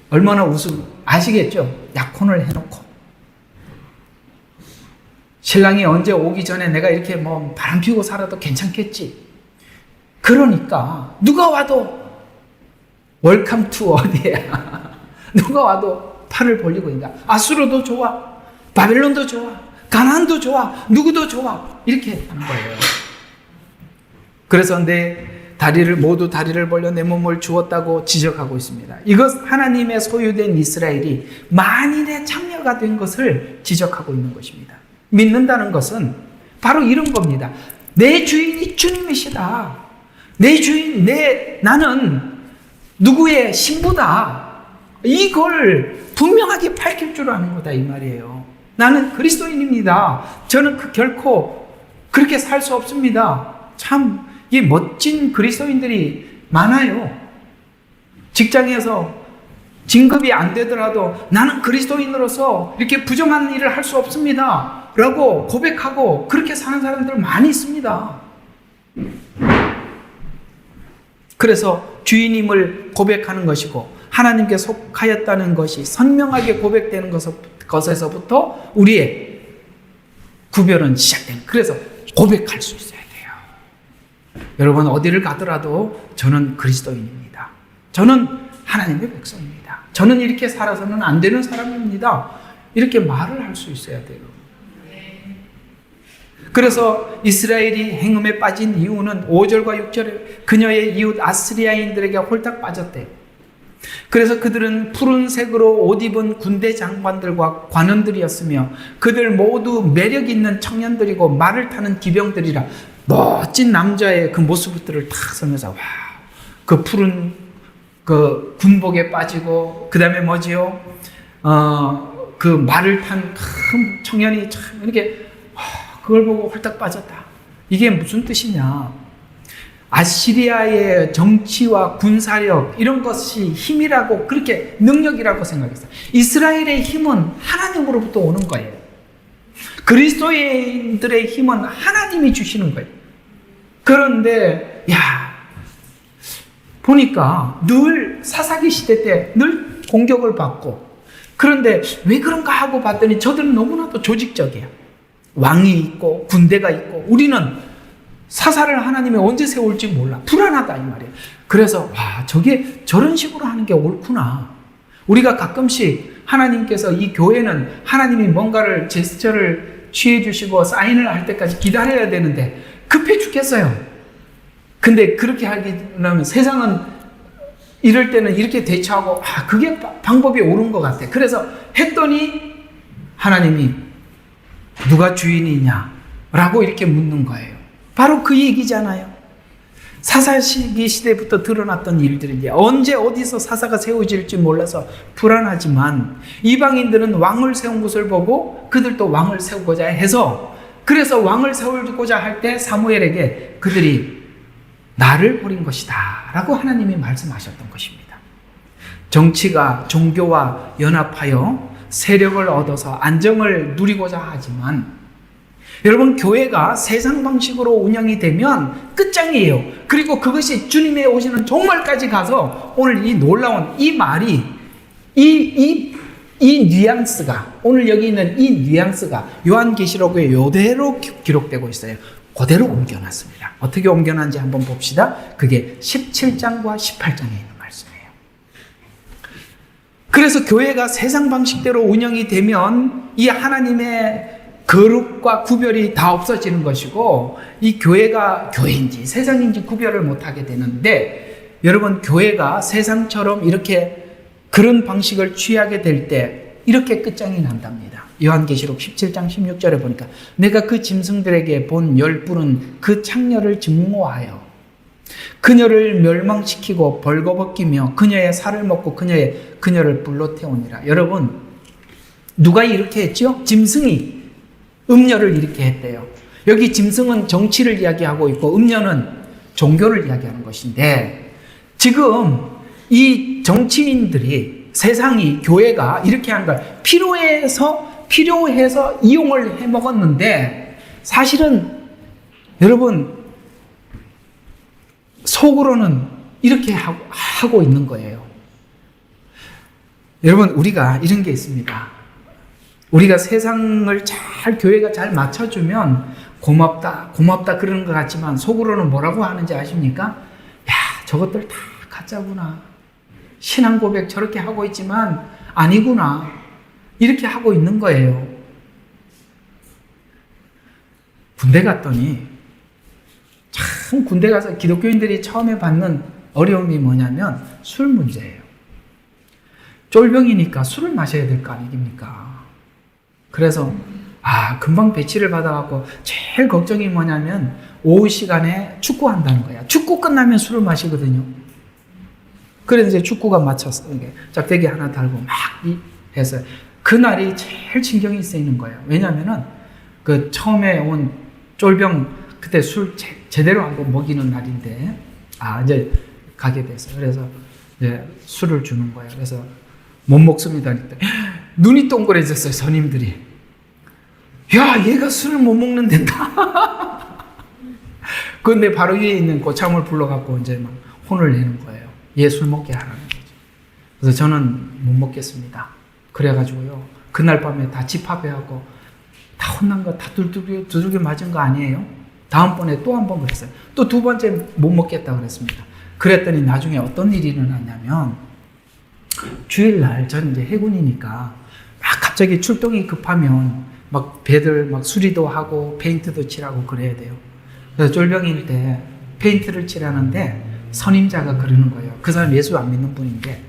얼마나 아시겠죠? 약혼을 해놓고 신랑이 언제 오기 전에 내가 이렇게 뭐 바람 피우고 살아도 괜찮겠지. 그러니까 누가 와도 웰컴 투 어디야. 누가 와도 팔을 벌리고 있다. 아수르도 좋아. 바벨론도 좋아. 가나안도 좋아. 누구도 좋아. 이렇게 하는 거예요. 그래서 모두 다리를 벌려 내 몸을 주었다고 지적하고 있습니다. 이것 하나님의 소유된 이스라엘이 만인의 창녀가 된 것을 지적하고 있는 것입니다. 믿는다는 것은 바로 이런 겁니다. 내 주인이 주님이시다. 내 주인, 나는 누구의 신부다. 이걸 분명하게 밝힐 줄 아는 거다 이 말이에요. 나는 그리스도인입니다. 저는 결코 그렇게 살 수 없습니다. 참 이 멋진 그리스도인들이 많아요. 직장에서 진급이 안 되더라도 나는 그리스도인으로서 이렇게 부정한 일을 할 수 없습니다. 라고 고백하고 그렇게 사는 사람들 많이 있습니다. 그래서 주인임을 고백하는 것이고 하나님께 속하였다는 것이 선명하게 고백되는 것에서부터 우리의 구별은 시작됩니다. 그래서 고백할 수 있어야 돼요. 여러분 어디를 가더라도 저는 그리스도인입니다. 저는 하나님의 백성입니다. 저는 이렇게 살아서는 안 되는 사람입니다. 이렇게 말을 할 수 있어야 돼요. 그래서 이스라엘이 행음에 빠진 이유는 5절과 6절에 그녀의 이웃 아스리아인들에게 홀딱 빠졌대요. 그래서 그들은 푸른색으로 옷 입은 군대 장관들과 관원들이었으며 그들 모두 매력 있는 청년들이고 말을 타는 기병들이라. 멋진 남자의 그 모습들을 탁 서면서 그 푸른 그 군복에 빠지고 그 다음에 뭐지요? 그 말을 탄 큰 청년이 참 이렇게 그걸 보고 홀딱 빠졌다. 이게 무슨 뜻이냐? 아시리아의 정치와 군사력 이런 것이 힘이라고 그렇게 능력이라고 생각했어요. 이스라엘의 힘은 하나님으로부터 오는 거예요. 그리스도인들의 힘은 하나님이 주시는 거예요. 그런데 보니까 늘 사사기 시대 때 늘 공격을 받고, 그런데 왜 그런가 하고 봤더니 저들은 너무나도 조직적이에요. 왕이 있고 군대가 있고, 우리는 사사를 하나님이 언제 세울지 몰라. 불안하다 이 말이에요. 그래서 저게 저런 식으로 하는 게 옳구나. 우리가 가끔씩 하나님께서 이 교회는 하나님이 뭔가를 제스처를 취해 주시고 사인을 할 때까지 기다려야 되는데 급해 죽겠어요. 근데 그렇게 하면 세상은 이럴 때는 이렇게 대처하고 그게 방법이 옳은 것 같아. 그래서 했더니 하나님이 누가 주인이냐 라고 이렇게 묻는 거예요. 바로 그 얘기잖아요. 사사기 시대부터 드러났던 일들인데 언제 어디서 사사가 세워질지 몰라서 불안하지만 이방인들은 왕을 세운 것을 보고 그들도 왕을 세우고자 해서, 그래서 왕을 세우고자 할 때 사무엘에게 그들이 나를 버린 것이다 라고 하나님이 말씀하셨던 것입니다. 정치가 종교와 연합하여 세력을 얻어서 안정을 누리고자 하지만, 여러분, 교회가 세상 방식으로 운영이 되면 끝장이에요. 그리고 그것이 주님의 오시는 종말까지 가서 오늘 이 놀라운 이 말이 이 뉘앙스가, 오늘 여기 있는 이 뉘앙스가 요한계시록에 이대로 기록되고 있어요. 그대로 옮겨놨습니다. 어떻게 옮겨놨는지 한번 봅시다. 그게 17장과 18장에 있는 말씀이에요. 그래서 교회가 세상 방식대로 운영이 되면 이 하나님의 거룩과 구별이 다 없어지는 것이고, 이 교회가 교회인지 세상인지 구별을 못하게 되는데, 여러분, 교회가 세상처럼 이렇게 그런 방식을 취하게 될 때 이렇게 끝장이 난답니다. 요한계시록 17장 16절에 보니까 내가 그 짐승들에게 본 10뿔은 그 창녀를 증오하여 그녀를 멸망시키고 벌거벗기며 그녀의 살을 먹고 그녀를 불로 태우니라. 여러분, 누가 이렇게 했죠? 짐승이 음녀를 이렇게 했대요. 여기 짐승은 정치를 이야기하고 있고 음녀는 종교를 이야기하는 것인데, 지금 이 정치인들이, 세상이, 교회가 이렇게 한 걸 필요해서 이용을 해 먹었는데, 사실은 여러분 속으로는 이렇게 하고 있는 거예요. 여러분, 우리가 이런 게 있습니다. 우리가 세상을 교회가 잘 맞춰주면 고맙다 그러는 것 같지만 속으로는 뭐라고 하는지 아십니까? 저것들 다 가짜구나. 신앙 고백 저렇게 하고 있지만 아니구나. 이렇게 하고 있는 거예요. 군대 갔더니 참, 군대 가서 기독교인들이 처음에 받는 어려움이 뭐냐면 술 문제예요. 쫄병이니까 술을 마셔야 될 거 아닙니까? 그래서 금방 배치를 받아갖고 제일 걱정이 뭐냐면 오후 시간에 축구한다는 거야. 축구 끝나면 술을 마시거든요. 그래서 이제 축구가 맞췄어. 짝대기 하나 달고 막 해서 그날이 제일 신경이 쓰이는 거예요. 왜냐면은 그 처음에 온 쫄병 그때 술 제대로 한번 먹이는 날인데 이제 가게 돼서, 그래서 이제 술을 주는 거예요. 그래서 못 먹습니다. 눈이 동그래졌어요, 선임들이. 얘가 술을 못 먹는단다. 근데 바로 위에 있는 고참을 불러갖고 이제 막 혼을 내는 거예요. 얘 술 먹게 하라는 거죠. 그래서 저는 못 먹겠습니다. 그래가지고요, 그날 밤에 다 집합해갖고 다 혼난 거, 다 두들겨 맞은 거 아니에요? 다음번에 또 한 번 그랬어요. 또 두 번째 못 먹겠다 그랬습니다. 그랬더니 나중에 어떤 일이 일어났냐면, 주일날 저는 이제 해군이니까 막 갑자기 출동이 급하면 막 배들 막 수리도 하고 페인트도 칠하고 그래야 돼요. 그래서 쫄병일 때 페인트를 칠하는데 선임자가 그러는 거예요. 그 사람 예수 안 믿는 분인데,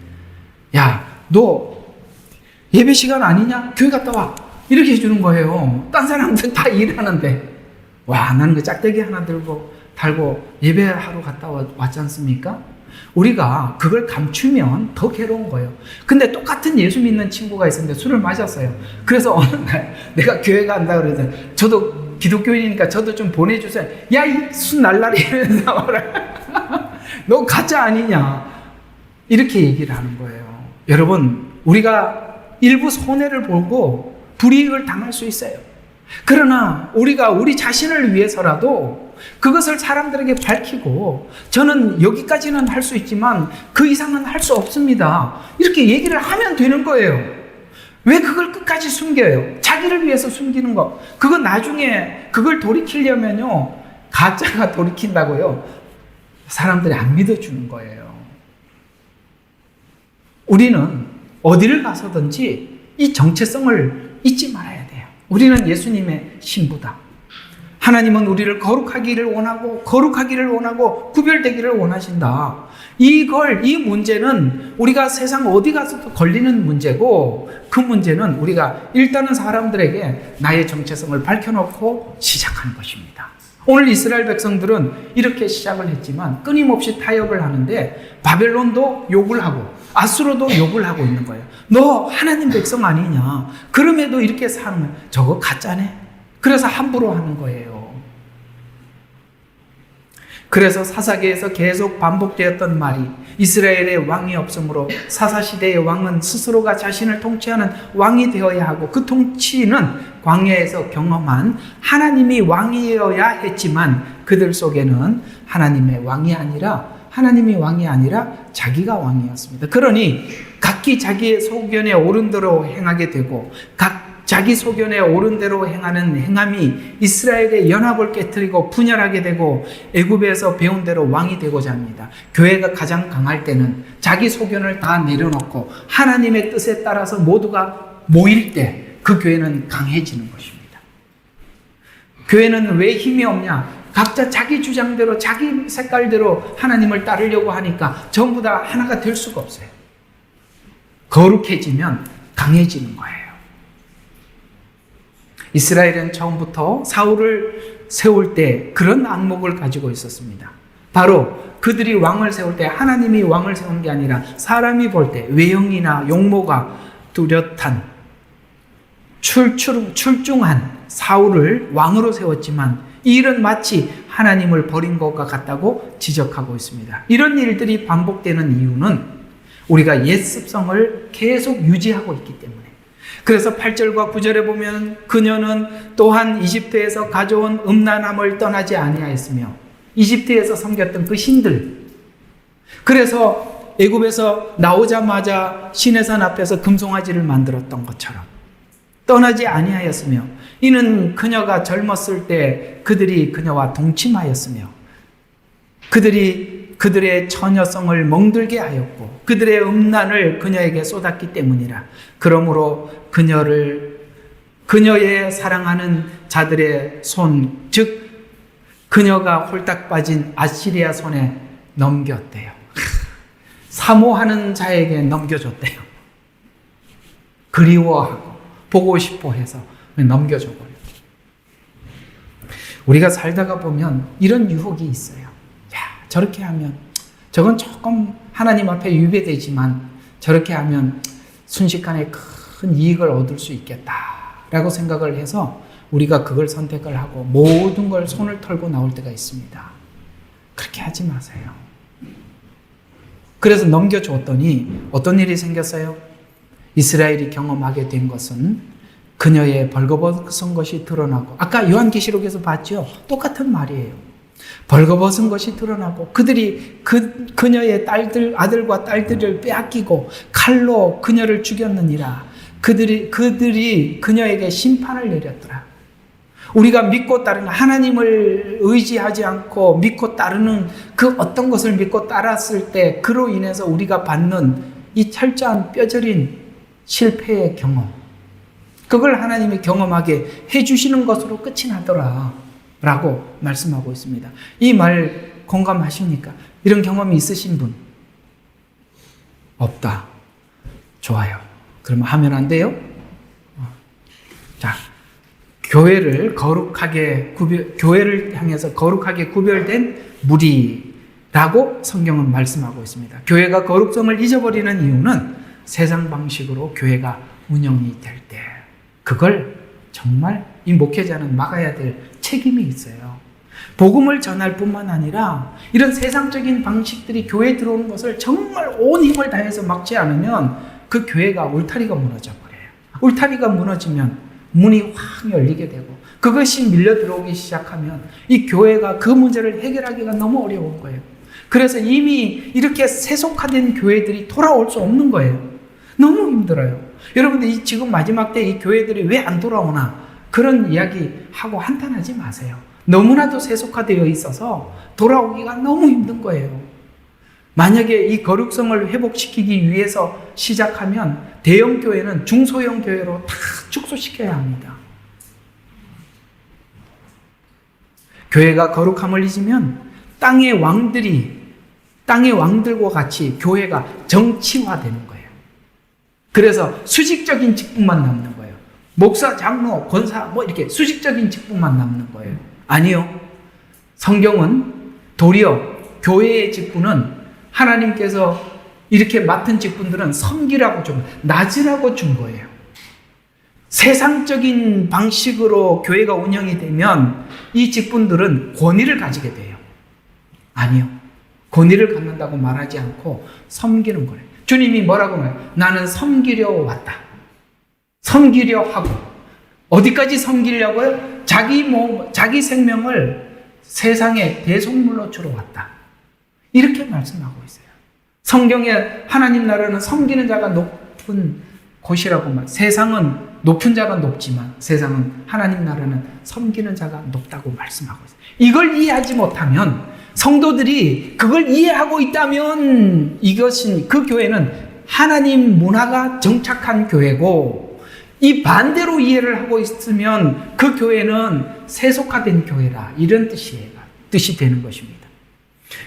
너 예배 시간 아니냐? 교회 갔다 와. 이렇게 해주는 거예요. 딴 사람들 다 일하는데. 나는 그 짝대기 하나 달고 예배하러 갔다 왔지 않습니까? 우리가 그걸 감추면 더 괴로운 거예요. 근데 똑같은 예수 믿는 친구가 있었는데 술을 마셨어요. 그래서 어느 날 내가 교회 간다 그러더니 저도 기독교인이니까 저도 좀 보내주세요. 야, 이 순날라리 나와라. 너 가짜 아니냐. 이렇게 얘기를 하는 거예요. 여러분, 우리가 일부 손해를 보고 불이익을 당할 수 있어요. 그러나 우리가 우리 자신을 위해서라도 그것을 사람들에게 밝히고, 저는 여기까지는 할 수 있지만 그 이상은 할 수 없습니다, 이렇게 얘기를 하면 되는 거예요. 왜 그걸 끝까지 숨겨요? 자기를 위해서 숨기는 거. 그건 나중에 그걸 돌이키려면요, 가짜가 돌이킨다고요, 사람들이 안 믿어주는 거예요. 우리는 어디를 가서든지 이 정체성을 잊지 말아야 돼요. 우리는 예수님의 신부다. 하나님은 우리를 거룩하기를 원하고 구별되기를 원하신다. 이 문제는 우리가 세상 어디 가서도 걸리는 문제고, 그 문제는 우리가 일단은 사람들에게 나의 정체성을 밝혀놓고 시작하는 것입니다. 오늘 이스라엘 백성들은 이렇게 시작을 했지만 끊임없이 타협을 하는데, 바벨론도 욕을 하고 아수르도 욕을 하고 있는 거예요. 너 하나님 백성 아니냐? 그럼에도 이렇게 사는 거예요. 저거 가짜네. 그래서 함부로 하는 거예요. 그래서 사사기에서 계속 반복되었던 말이, 이스라엘의 왕이 없으므로 사사시대의 왕은 스스로가 자신을 통치하는 왕이 되어야 하고, 그 통치는 광야에서 경험한 하나님이 왕이어야 했지만 그들 속에는 하나님이 왕이 아니라 자기가 왕이었습니다. 그러니 각기 자기의 소견에 옳은 대로 행하게 되고, 자기 소견에 옳은 대로 행하는 행함이 이스라엘의 연합을 깨뜨리고 분열하게 되고, 애굽에서 배운 대로 왕이 되고자 합니다. 교회가 가장 강할 때는 자기 소견을 다 내려놓고 하나님의 뜻에 따라서 모두가 모일 때 그 교회는 강해지는 것입니다. 교회는 왜 힘이 없냐? 각자 자기 주장대로, 자기 색깔대로 하나님을 따르려고 하니까 전부 다 하나가 될 수가 없어요. 거룩해지면 강해지는 거예요. 이스라엘은 처음부터 사울을 세울 때 그런 안목을 가지고 있었습니다. 바로 그들이 왕을 세울 때 하나님이 왕을 세운 게 아니라 사람이 볼 때 외형이나 용모가 뚜렷한 출중한 사울을 왕으로 세웠지만, 이 일은 마치 하나님을 버린 것과 같다고 지적하고 있습니다. 이런 일들이 반복되는 이유는 우리가 옛 습성을 계속 유지하고 있기 때문에. 그래서 8절과 9절에 보면, 그녀는 또한 이집트에서 가져온 음란함을 떠나지 아니하였으며, 이집트에서 섬겼던 그 신들, 그래서 애굽에서 나오자마자 시내산 앞에서 금송아지를 만들었던 것처럼 떠나지 아니하였으며, 이는 그녀가 젊었을 때 그들이 그녀와 동침하였으며, 그들의 처녀성을 멍들게 하였고 그들의 음란을 그녀에게 쏟았기 때문이라. 그러므로 그녀의 사랑하는 자들의 손, 즉 그녀가 홀딱 빠진 아시리아 손에 넘겼대요. 사모하는 자에게 넘겨줬대요. 그리워하고 보고 싶어 해서 넘겨줘버려요. 우리가 살다가 보면 이런 유혹이 있어요. 야, 저렇게 하면, 저건 조금 하나님 앞에 유배되지만 저렇게 하면 순식간에 큰 이익을 얻을 수 있겠다라고 생각을 해서 우리가 그걸 선택을 하고 모든 걸 손을 털고 나올 때가 있습니다. 그렇게 하지 마세요. 그래서 넘겨줬더니 어떤 일이 생겼어요? 이스라엘이 경험하게 된 것은 그녀의 벌거벗은 것이 드러나고, 아까 요한계시록에서 봤죠? 똑같은 말이에요. 벌거벗은 것이 드러나고, 그들이 그녀의 아들과 딸들을 빼앗기고 칼로 그녀를 죽였느니라. 그들이 그녀에게 심판을 내렸더라. 우리가 믿고 따르는, 하나님을 의지하지 않고 믿고 따르는 그 어떤 것을 믿고 따랐을 때 그로 인해서 우리가 받는 이 철저한 뼈저린 실패의 경험, 그걸 하나님이 경험하게 해주시는 것으로 끝이 나더라 라고 말씀하고 있습니다. 이 말 공감하십니까? 이런 경험이 있으신 분? 없다. 좋아요. 그러면 하면 안 돼요? 자, 교회를 향해서 거룩하게 구별된 무리라고 성경은 말씀하고 있습니다. 교회가 거룩성을 잊어버리는 이유는 세상 방식으로 교회가 운영이 될 때, 그걸 정말 이 목회자는 막아야 될 책임이 있어요. 복음을 전할 뿐만 아니라 이런 세상적인 방식들이 교회에 들어오는 것을 정말 온 힘을 다해서 막지 않으면 그 교회가 울타리가 무너져 버려요. 울타리가 무너지면 문이 확 열리게 되고 그것이 밀려 들어오기 시작하면 이 교회가 그 문제를 해결하기가 너무 어려운 거예요. 그래서 이미 이렇게 세속화된 교회들이 돌아올 수 없는 거예요. 너무 힘들어요. 여러분들 지금 마지막 때 이 교회들이 왜 안 돌아오나 그런 이야기 하고 한탄하지 마세요. 너무나도 세속화되어 있어서 돌아오기가 너무 힘든 거예요. 만약에 이 거룩성을 회복시키기 위해서 시작하면 대형 교회는 중소형 교회로 다 축소시켜야 합니다. 교회가 거룩함을 잊으면 땅의 왕들과 같이 교회가 정치화되는 거예요. 그래서 수직적인 직분만 남는 거예요. 목사, 장로, 권사 이렇게 수직적인 직분만 남는 거예요. 아니요. 성경은 도리어 교회의 직분은 하나님께서 이렇게 맡은 직분들은 섬기라고 좀 낮으라고 준 거예요. 세상적인 방식으로 교회가 운영이 되면 이 직분들은 권위를 가지게 돼요. 아니요. 권위를 갖는다고 말하지 않고 섬기는 거예요. 주님이 뭐라고 말해요? 나는 섬기려 왔다. 섬기려 하고 어디까지 섬기려고요? 자기 생명을 세상에 대속물로 주러 왔다. 이렇게 말씀하고 있어요. 성경에 하나님 나라는 섬기는 자가 높은 곳이라고 말. 세상은 높은 자가 높지만 세상은 하나님 나라는 섬기는 자가 높다고 말씀하고 있어요. 이걸 이해하지 못하면 성도들이 그걸 이해하고 있다면 이것은 그 교회는 하나님 문화가 정착한 교회고 이 반대로 이해를 하고 있으면 그 교회는 세속화된 교회라 이런 뜻이 되는 것입니다.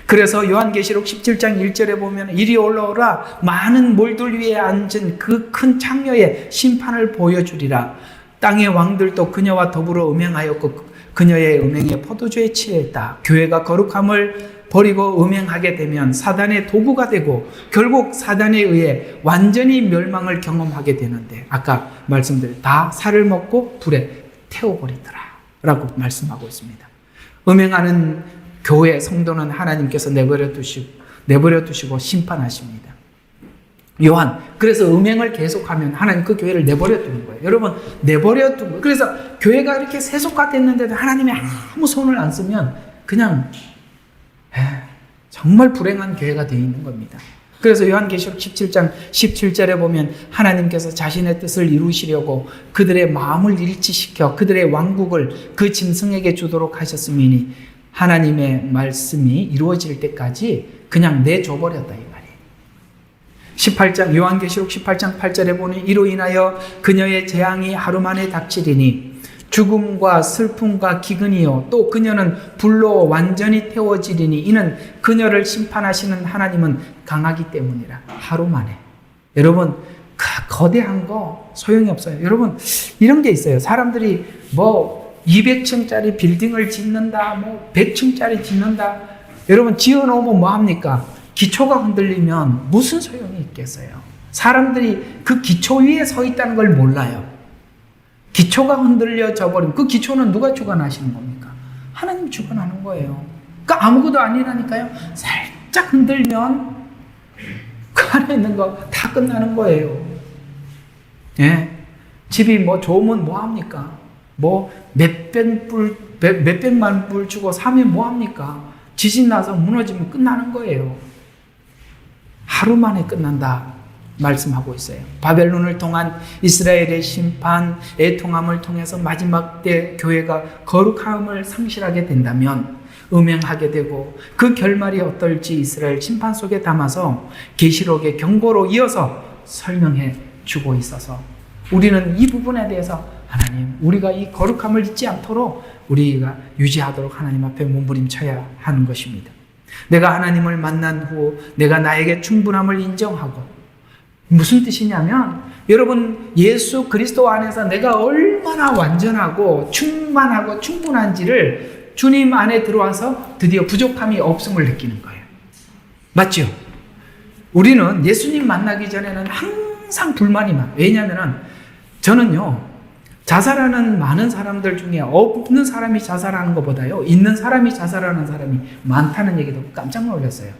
그래서 요한계시록 17장 1절에 보면 이리 올라오라 많은 몰들 위에 앉은 그 큰 창녀의 심판을 보여주리라. 땅의 왕들도 그녀와 더불어 음행하였고 그녀의 음행에 포도주에 취했다. 교회가 거룩함을 버리고 음행하게 되면 사단의 도구가 되고 결국 사단에 의해 완전히 멸망을 경험하게 되는데 아까 말씀드린 다 살을 먹고 불에 태워버리더라 라고 말씀하고 있습니다. 음행하는 교회 성도는 하나님께서 내버려 두시고 심판하십니다. 요한, 그래서 음행을 계속하면 하나님 그 교회를 내버려 두는 거예요. 여러분, 내버려 두는 거예요. 그래서 교회가 이렇게 세속화됐는데도 하나님이 아무 손을 안 쓰면 그냥 정말 불행한 교회가 되어 있는 겁니다. 그래서 요한계시록 17장 17절에 보면 하나님께서 자신의 뜻을 이루시려고 그들의 마음을 일치시켜 그들의 왕국을 그 짐승에게 주도록 하셨음이니 하나님의 말씀이 이루어질 때까지 그냥 내줘버렸다 이 말이에요. 18장 요한계시록 18장 8절에 보니 이로 인하여 그녀의 재앙이 하루 만에 닥치리니 죽음과 슬픔과 기근이요 또 그녀는 불로 완전히 태워지리니 이는 그녀를 심판하시는 하나님은 강하기 때문이라. 하루 만에. 여러분 거대한 거 소용이 없어요. 여러분 이런 게 있어요. 사람들이 200층짜리 빌딩을 짓는다 100층짜리 짓는다. 여러분 지어놓으면 뭐합니까? 기초가 흔들리면 무슨 소용이 있겠어요? 사람들이 그 기초 위에 서 있다는 걸 몰라요. 기초가 흔들려져 버리면 그 기초는 누가 주관하시는 겁니까? 하나님 주관하는 거예요. 그러니까 아무것도 아니라니까요. 살짝 흔들면 그 안에 있는 거 다 끝나는 거예요. 예. 집이 좋으면 뭐합니까? 몇백만 불 주고 사면 뭐합니까? 지진 나서 무너지면 끝나는 거예요. 하루 만에 끝난다 말씀하고 있어요. 바벨론을 통한 이스라엘의 심판, 애통함을 통해서 마지막 때 교회가 거룩함을 상실하게 된다면 음행하게 되고 그 결말이 어떨지 이스라엘 심판 속에 담아서 계시록의 경고로 이어서 설명해 주고 있어서 우리는 이 부분에 대해서 하나님 우리가 이 거룩함을 잊지 않도록 우리가 유지하도록 하나님 앞에 몸부림쳐야 하는 것입니다. 내가 하나님을 만난 후 내가 나에게 충분함을 인정하고 무슨 뜻이냐면 여러분 예수 그리스도 안에서 내가 얼마나 완전하고 충만하고 충분한지를 주님 안에 들어와서 드디어 부족함이 없음을 느끼는 거예요. 맞죠? 우리는 예수님 만나기 전에는 항상 불만이 많아요. 왜냐하면 저는요 자살하는 많은 사람들 중에 없는 사람이 자살하는 것보다요, 있는 사람이 자살하는 사람이 많다는 얘기 듣고 깜짝 놀랐어요.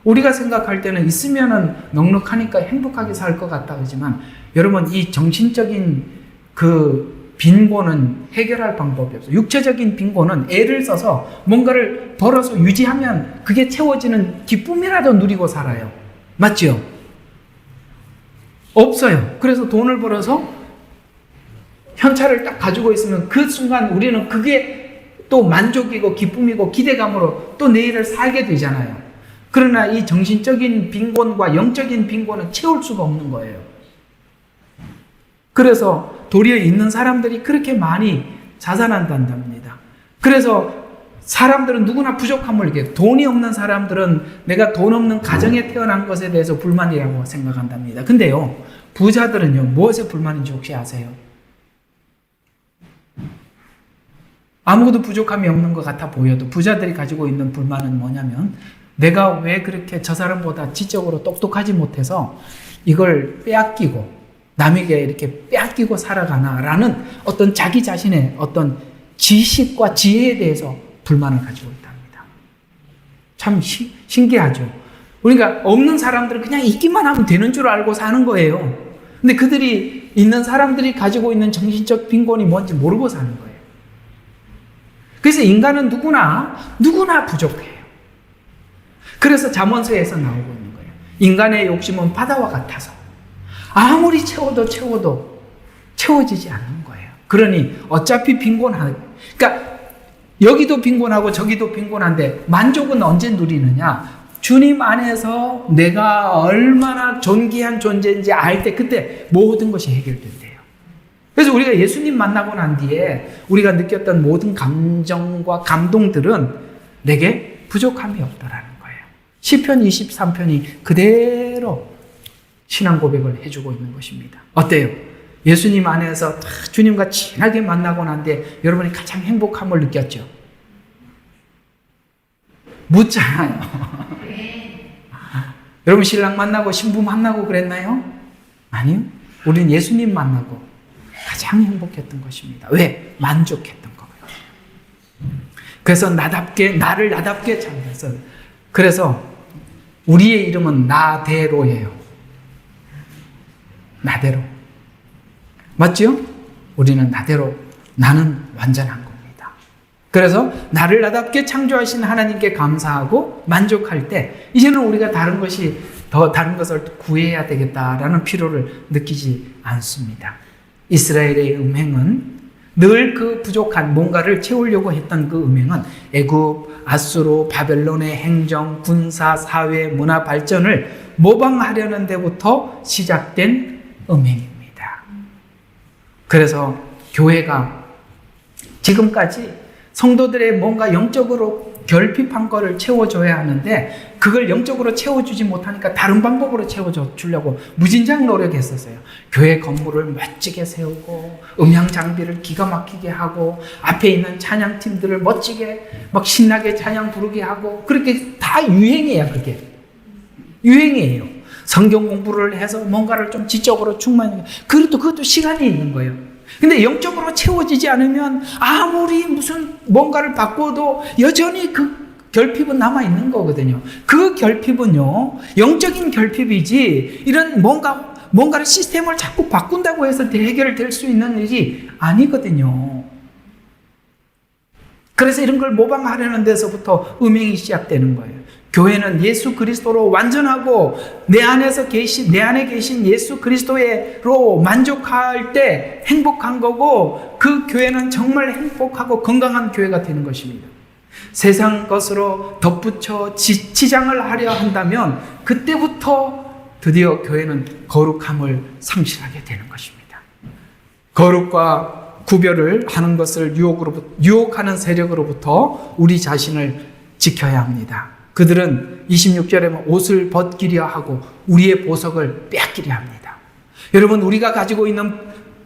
우리가 생각할 때는 있으면은 넉넉하니까 행복하게 살 것 같다 그러지만, 여러분, 이 정신적인 그 빈곤은 해결할 방법이 없어요. 육체적인 빈곤은 애를 써서 뭔가를 벌어서 유지하면 그게 채워지는 기쁨이라도 누리고 살아요. 맞죠? 없어요. 그래서 돈을 벌어서 현찰을 딱 가지고 있으면 그 순간 우리는 그게 또 만족이고 기쁨이고 기대감으로 또 내일을 살게 되잖아요. 그러나 이 정신적인 빈곤과 영적인 빈곤은 채울 수가 없는 거예요. 그래서 도리어 있는 사람들이 그렇게 많이 자살한답니다. 그래서 사람들은 누구나 부족함을 느껴요. 돈이 없는 사람들은 내가 돈 없는 가정에 태어난 것에 대해서 불만이라고 생각한답니다. 근데요, 부자들은요, 무엇에 불만인지 혹시 아세요? 아무것도 부족함이 없는 것 같아 보여도 부자들이 가지고 있는 불만은 뭐냐면, 내가 왜 그렇게 저 사람보다 지적으로 똑똑하지 못해서 이걸 빼앗기고 남에게 이렇게 빼앗기고 살아가나라는 어떤 자기 자신의 어떤 지식과 지혜에 대해서 불만을 가지고 있답니다. 참 신기하죠. 그러니까 없는 사람들은 그냥 있기만 하면 되는 줄 알고 사는 거예요. 근데 그들이 있는 사람들이 가지고 있는 정신적 빈곤이 뭔지 모르고 사는 거예요. 그래서 인간은 누구나 부족해요. 그래서 잠언서에서 나오고 있는 거예요. 인간의 욕심은 바다와 같아서 아무리 채워도 채워지지 않는 거예요. 그러니 어차피 빈곤하고, 그러니까 여기도 빈곤하고 저기도 빈곤한데 만족은 언제 누리느냐? 주님 안에서 내가 얼마나 존귀한 존재인지 알 때 그때 모든 것이 해결된대요. 그래서 우리가 예수님 만나고 난 뒤에 우리가 느꼈던 모든 감정과 감동들은 내게 부족함이 없다라는 거예요. 시편 23편이 그대로 신앙 고백을 해주고 있는 것입니다. 어때요? 예수님 안에서 주님과 친하게 만나고 난 뒤에 여러분이 가장 행복함을 느꼈죠? 묻잖아요. 여러분 신랑 만나고 신부 만나고 그랬나요? 아니요. 우리는 예수님 만나고 가장 행복했던 것입니다. 왜? 만족했던 거예요. 그래서 나를 나답게 찾아서, 그래서 우리의 이름은 나대로예요. 나대로. 맞죠? 우리는 나대로, 나는 완전한 겁니다. 그래서 나를 나답게 창조하신 하나님께 감사하고 만족할 때 이제는 우리가 다른 것을 구해야 되겠다라는 필요를 느끼지 않습니다. 이스라엘의 음행은 늘 그 부족한 뭔가를 채우려고 했던 그 음행은 애굽, 아수르, 바벨론의 행정, 군사, 사회, 문화 발전을 모방하려는 데부터 시작된 음행입니다. 그래서 교회가 지금까지 성도들의 뭔가 영적으로 결핍한 거를 채워줘야 하는데 그걸 영적으로 채워주지 못하니까 다른 방법으로 채워주려고 무진장 노력했었어요. 교회 건물을 멋지게 세우고 음향 장비를 기가 막히게 하고 앞에 있는 찬양팀들을 멋지게 막 신나게 찬양 부르게 하고, 그렇게 다 유행이에요. 그게 유행이에요. 성경 공부를 해서 뭔가를 좀 지적으로 충만하게, 그것도 시간이 있는 거예요. 근데 영적으로 채워지지 않으면 아무리 무슨 뭔가를 바꿔도 여전히 그 결핍은 남아있는 거거든요. 그 결핍은요, 영적인 결핍이지, 이런 뭔가를 시스템을 자꾸 바꾼다고 해서 해결될 수 있는 일이 아니거든요. 그래서 이런 걸 모방하려는 데서부터 음행이 시작되는 거예요. 교회는 예수 그리스도로 완전하고 내 안에 계신 예수 그리스도로 만족할 때 행복한 거고, 그 교회는 정말 행복하고 건강한 교회가 되는 것입니다. 세상 것으로 덧붙여 치장을 하려 한다면 그때부터 드디어 교회는 거룩함을 상실하게 되는 것입니다. 거룩과 구별을 하는 것을 유혹하는 세력으로부터 우리 자신을 지켜야 합니다. 그들은 26절에 옷을 벗기려 하고 우리의 보석을 빼앗기려 합니다. 여러분, 우리가 가지고 있는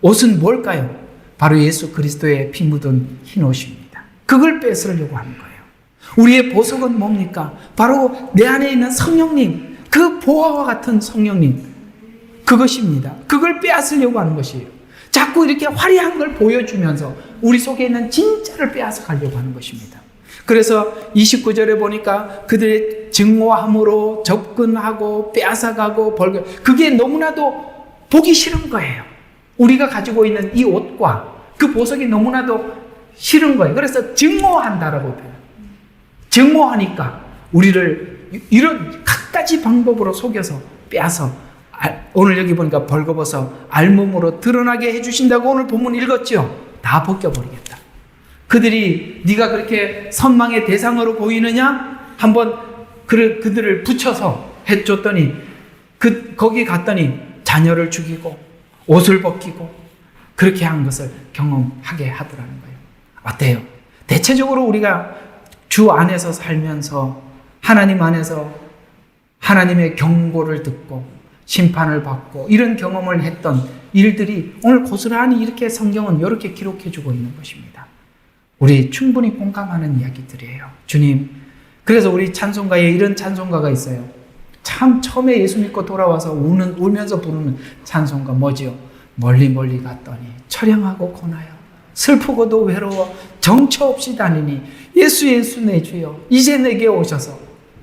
옷은 뭘까요? 바로 예수 그리스도의 피 묻은 흰 옷입니다. 그걸 뺏으려고 하는 거예요. 우리의 보석은 뭡니까? 바로 내 안에 있는 성령님, 그 보화와 같은 성령님, 그것입니다. 그걸 빼앗으려고 하는 것이에요. 자꾸 이렇게 화려한 걸 보여주면서 우리 속에 있는 진짜를 빼앗아 가려고 하는 것입니다. 그래서 29절에 보니까 그들의 증오함으로 접근하고 빼앗아가고 그게 너무나도 보기 싫은 거예요. 우리가 가지고 있는 이 옷과 그 보석이 너무나도 싫은 거예요. 그래서 증오한다라고 표현해요. 증오하니까 우리를 이런 갖가지 방법으로 속여서 빼앗아 오늘 여기 보니까 벌거벗어 알몸으로 드러나게 해주신다고 오늘 본문 읽었죠? 다 벗겨버리겠다. 그들이 네가 그렇게 선망의 대상으로 보이느냐? 한번 그들을 붙여서 해줬더니 거기 갔더니 자녀를 죽이고 옷을 벗기고 그렇게 한 것을 경험하게 하더라는 거예요. 어때요? 대체적으로 우리가 주 안에서 살면서 하나님 안에서 하나님의 경고를 듣고 심판을 받고 이런 경험을 했던 일들이 오늘 고스란히 이렇게 성경은 이렇게 기록해 주고 있는 것입니다. 우리 충분히 공감하는 이야기들이에요. 주님, 그래서 우리 찬송가에 이런 찬송가가 있어요. 참 처음에 예수 믿고 돌아와서 울면서 부르는 찬송가 뭐지요? 멀리 멀리 갔더니 처량하고 고나요 슬프고도 외로워 정처 없이 다니니 예수 예수 내 주여 이제 내게 오셔서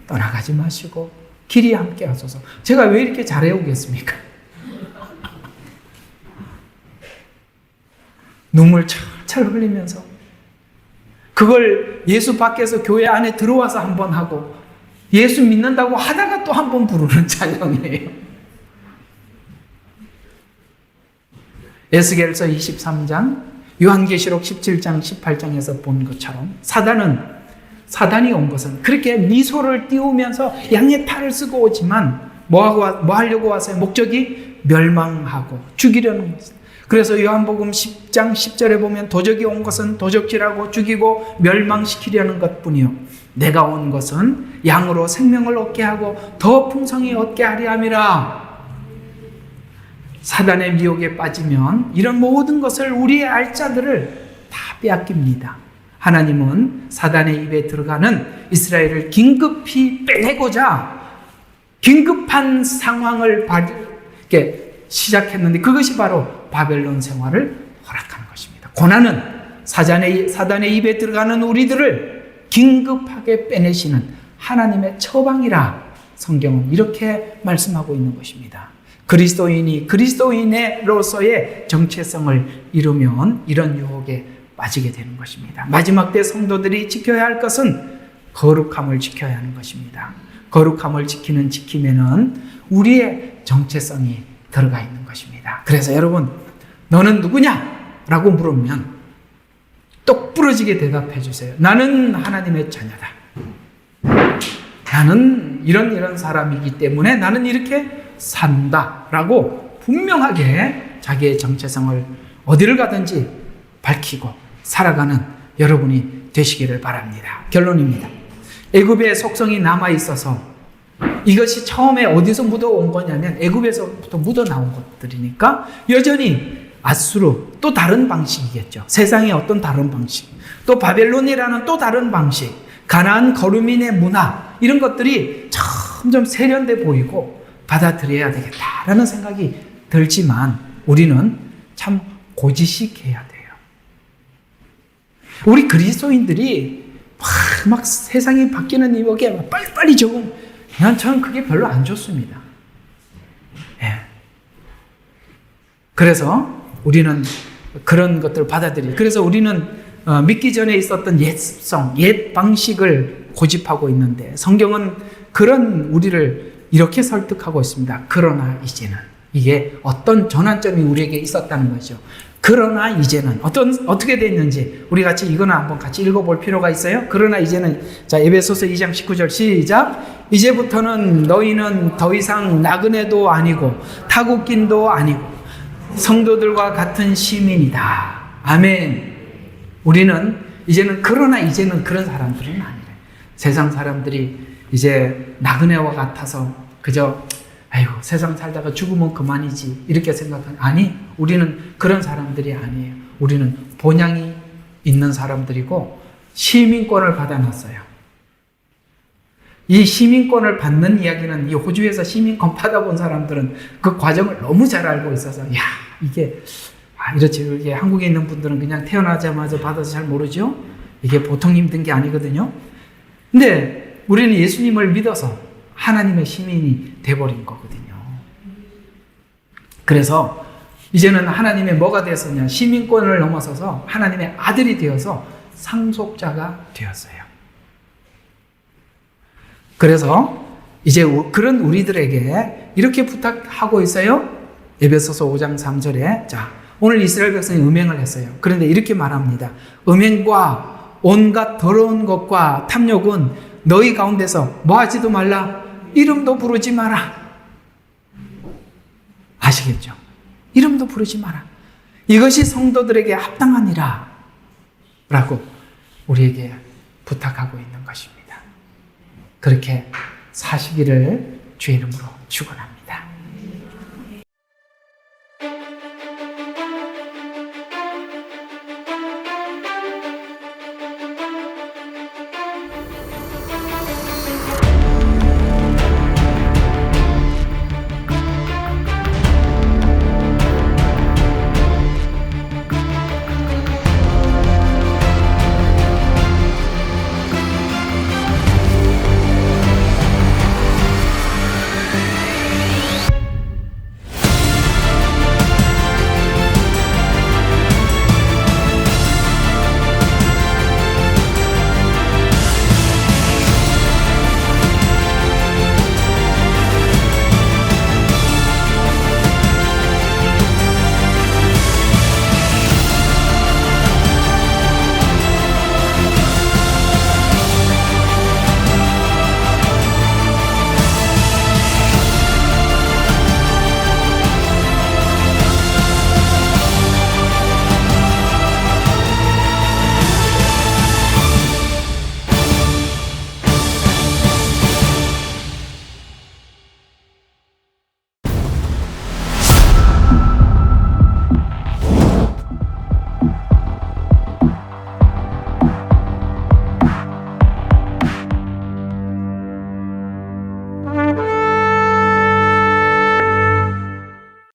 떠나가지 마시고 길이 함께 하소서. 제가 왜 이렇게 잘 외우겠습니까? 눈물 철철 흘리면서 그걸 예수 밖에서 교회 안에 들어와서 한번 하고 예수 믿는다고 하다가 또 한 번 부르는 찬양이에요. 에스겔서 23장, 요한계시록 17장, 18장에서 본 것처럼 사단이 온 것은 그렇게 미소를 띄우면서 양의 탈을 쓰고 오지만 뭐 하려고 왔어요? 목적이 멸망하고 죽이려는 것입니다. 그래서 요한복음 10장 10절에 보면 도적이 온 것은 도적질하고 죽이고 멸망시키려는 것뿐이요 내가 온 것은 양으로 생명을 얻게 하고 더 풍성히 얻게 하려 함이라. 사단의 미혹에 빠지면 이런 모든 것을 우리의 알짜들을 다 빼앗깁니다. 하나님은 사단의 입에 들어가는 이스라엘을 긴급히 빼내고자 긴급한 상황을 시작했는데 그것이 바로 바벨론 생활을 허락한 것입니다. 고난은 사단의 입에 들어가는 우리들을 긴급하게 빼내시는 하나님의 처방이라 성경은 이렇게 말씀하고 있는 것입니다. 그리스도인이 그리스도인으로서의 정체성을 이루면 이런 유혹에 빠지게 되는 것입니다. 마지막 때 성도들이 지켜야 할 것은 거룩함을 지켜야 하는 것입니다. 거룩함을 지키면은 우리의 정체성이 들어가 있는 것입니다. 그래서 여러분, 너는 누구냐? 라고 물으면 똑부러지게 대답해 주세요. 나는 하나님의 자녀다. 나는 이런 사람이기 때문에 나는 이렇게 산다. 라고 분명하게 자기의 정체성을 어디를 가든지 밝히고 살아가는 여러분이 되시기를 바랍니다. 결론입니다. 애굽의 속성이 남아있어서 이것이 처음에 어디서 묻어온 거냐면 애굽에서부터 묻어나온 것들이니까 여전히 아수르 또 다른 방식이겠죠. 세상의 어떤 다른 방식, 또 바벨론이라는 또 다른 방식, 가나안 거류민의 문화 이런 것들이 점점 세련돼 보이고 받아들여야 되겠다라는 생각이 들지만 우리는 참 고지식해야 돼요. 우리 그리스도인들이 막 세상이 바뀌는 이목에 빨리빨리 적응. 저는 그게 별로 안 좋습니다. 예. 그래서 우리는 그런 것들을 받아들여요. 그래서 우리는 믿기 전에 있었던 옛 습성, 옛 방식을 고집하고 있는데 성경은 그런 우리를 이렇게 설득하고 있습니다. 그러나 이제는 이게 어떤 전환점이 우리에게 있었다는 거죠. 그러나 이제는 어떻게 됐는지 우리 같이 이거는 한번 같이 읽어볼 필요가 있어요. 그러나 이제는 자 에베소서 2장 19절 시작. 이제부터는 너희는 더 이상 나그네도 아니고 타국인도 아니고 성도들과 같은 시민이다. 아멘. 우리는 이제는 그런 사람들은 아니래. 세상 사람들이 이제 나그네와 같아서 그저 아이고 세상 살다가 죽으면 그만이지 이렇게 생각하는 아니 우리는 그런 사람들이 아니에요. 우리는 본향이 있는 사람들이고 시민권을 받아놨어요. 이 시민권을 받는 이야기는 이 호주에서 시민권 받아본 사람들은 그 과정을 너무 잘 알고 있어서 이게 이렇지. 이게 한국에 있는 분들은 그냥 태어나자마자 받아서 잘 모르죠? 이게 보통 힘든 게 아니거든요. 근데 우리는 예수님을 믿어서 하나님의 시민이 돼버린 거거든요. 그래서 이제는 하나님의 뭐가 되었느냐? 시민권을 넘어서서 하나님의 아들이 되어서 상속자가 되었어요. 그래서 이제 그런 우리들에게 이렇게 부탁하고 있어요. 에베소서 5장 3절에 자, 오늘 이스라엘 백성이 음행을 했어요. 그런데 이렇게 말합니다. 음행과 온갖 더러운 것과 탐욕은 너희 가운데서 뭐 하지도 말라. 이름도 부르지 마라. 아시겠죠? 이름도 부르지 마라. 이것이 성도들에게 합당하니라. 라고 우리에게 부탁하고 있는 것입니다. 그렇게 사시기를 주의 이름으로 축원합니다.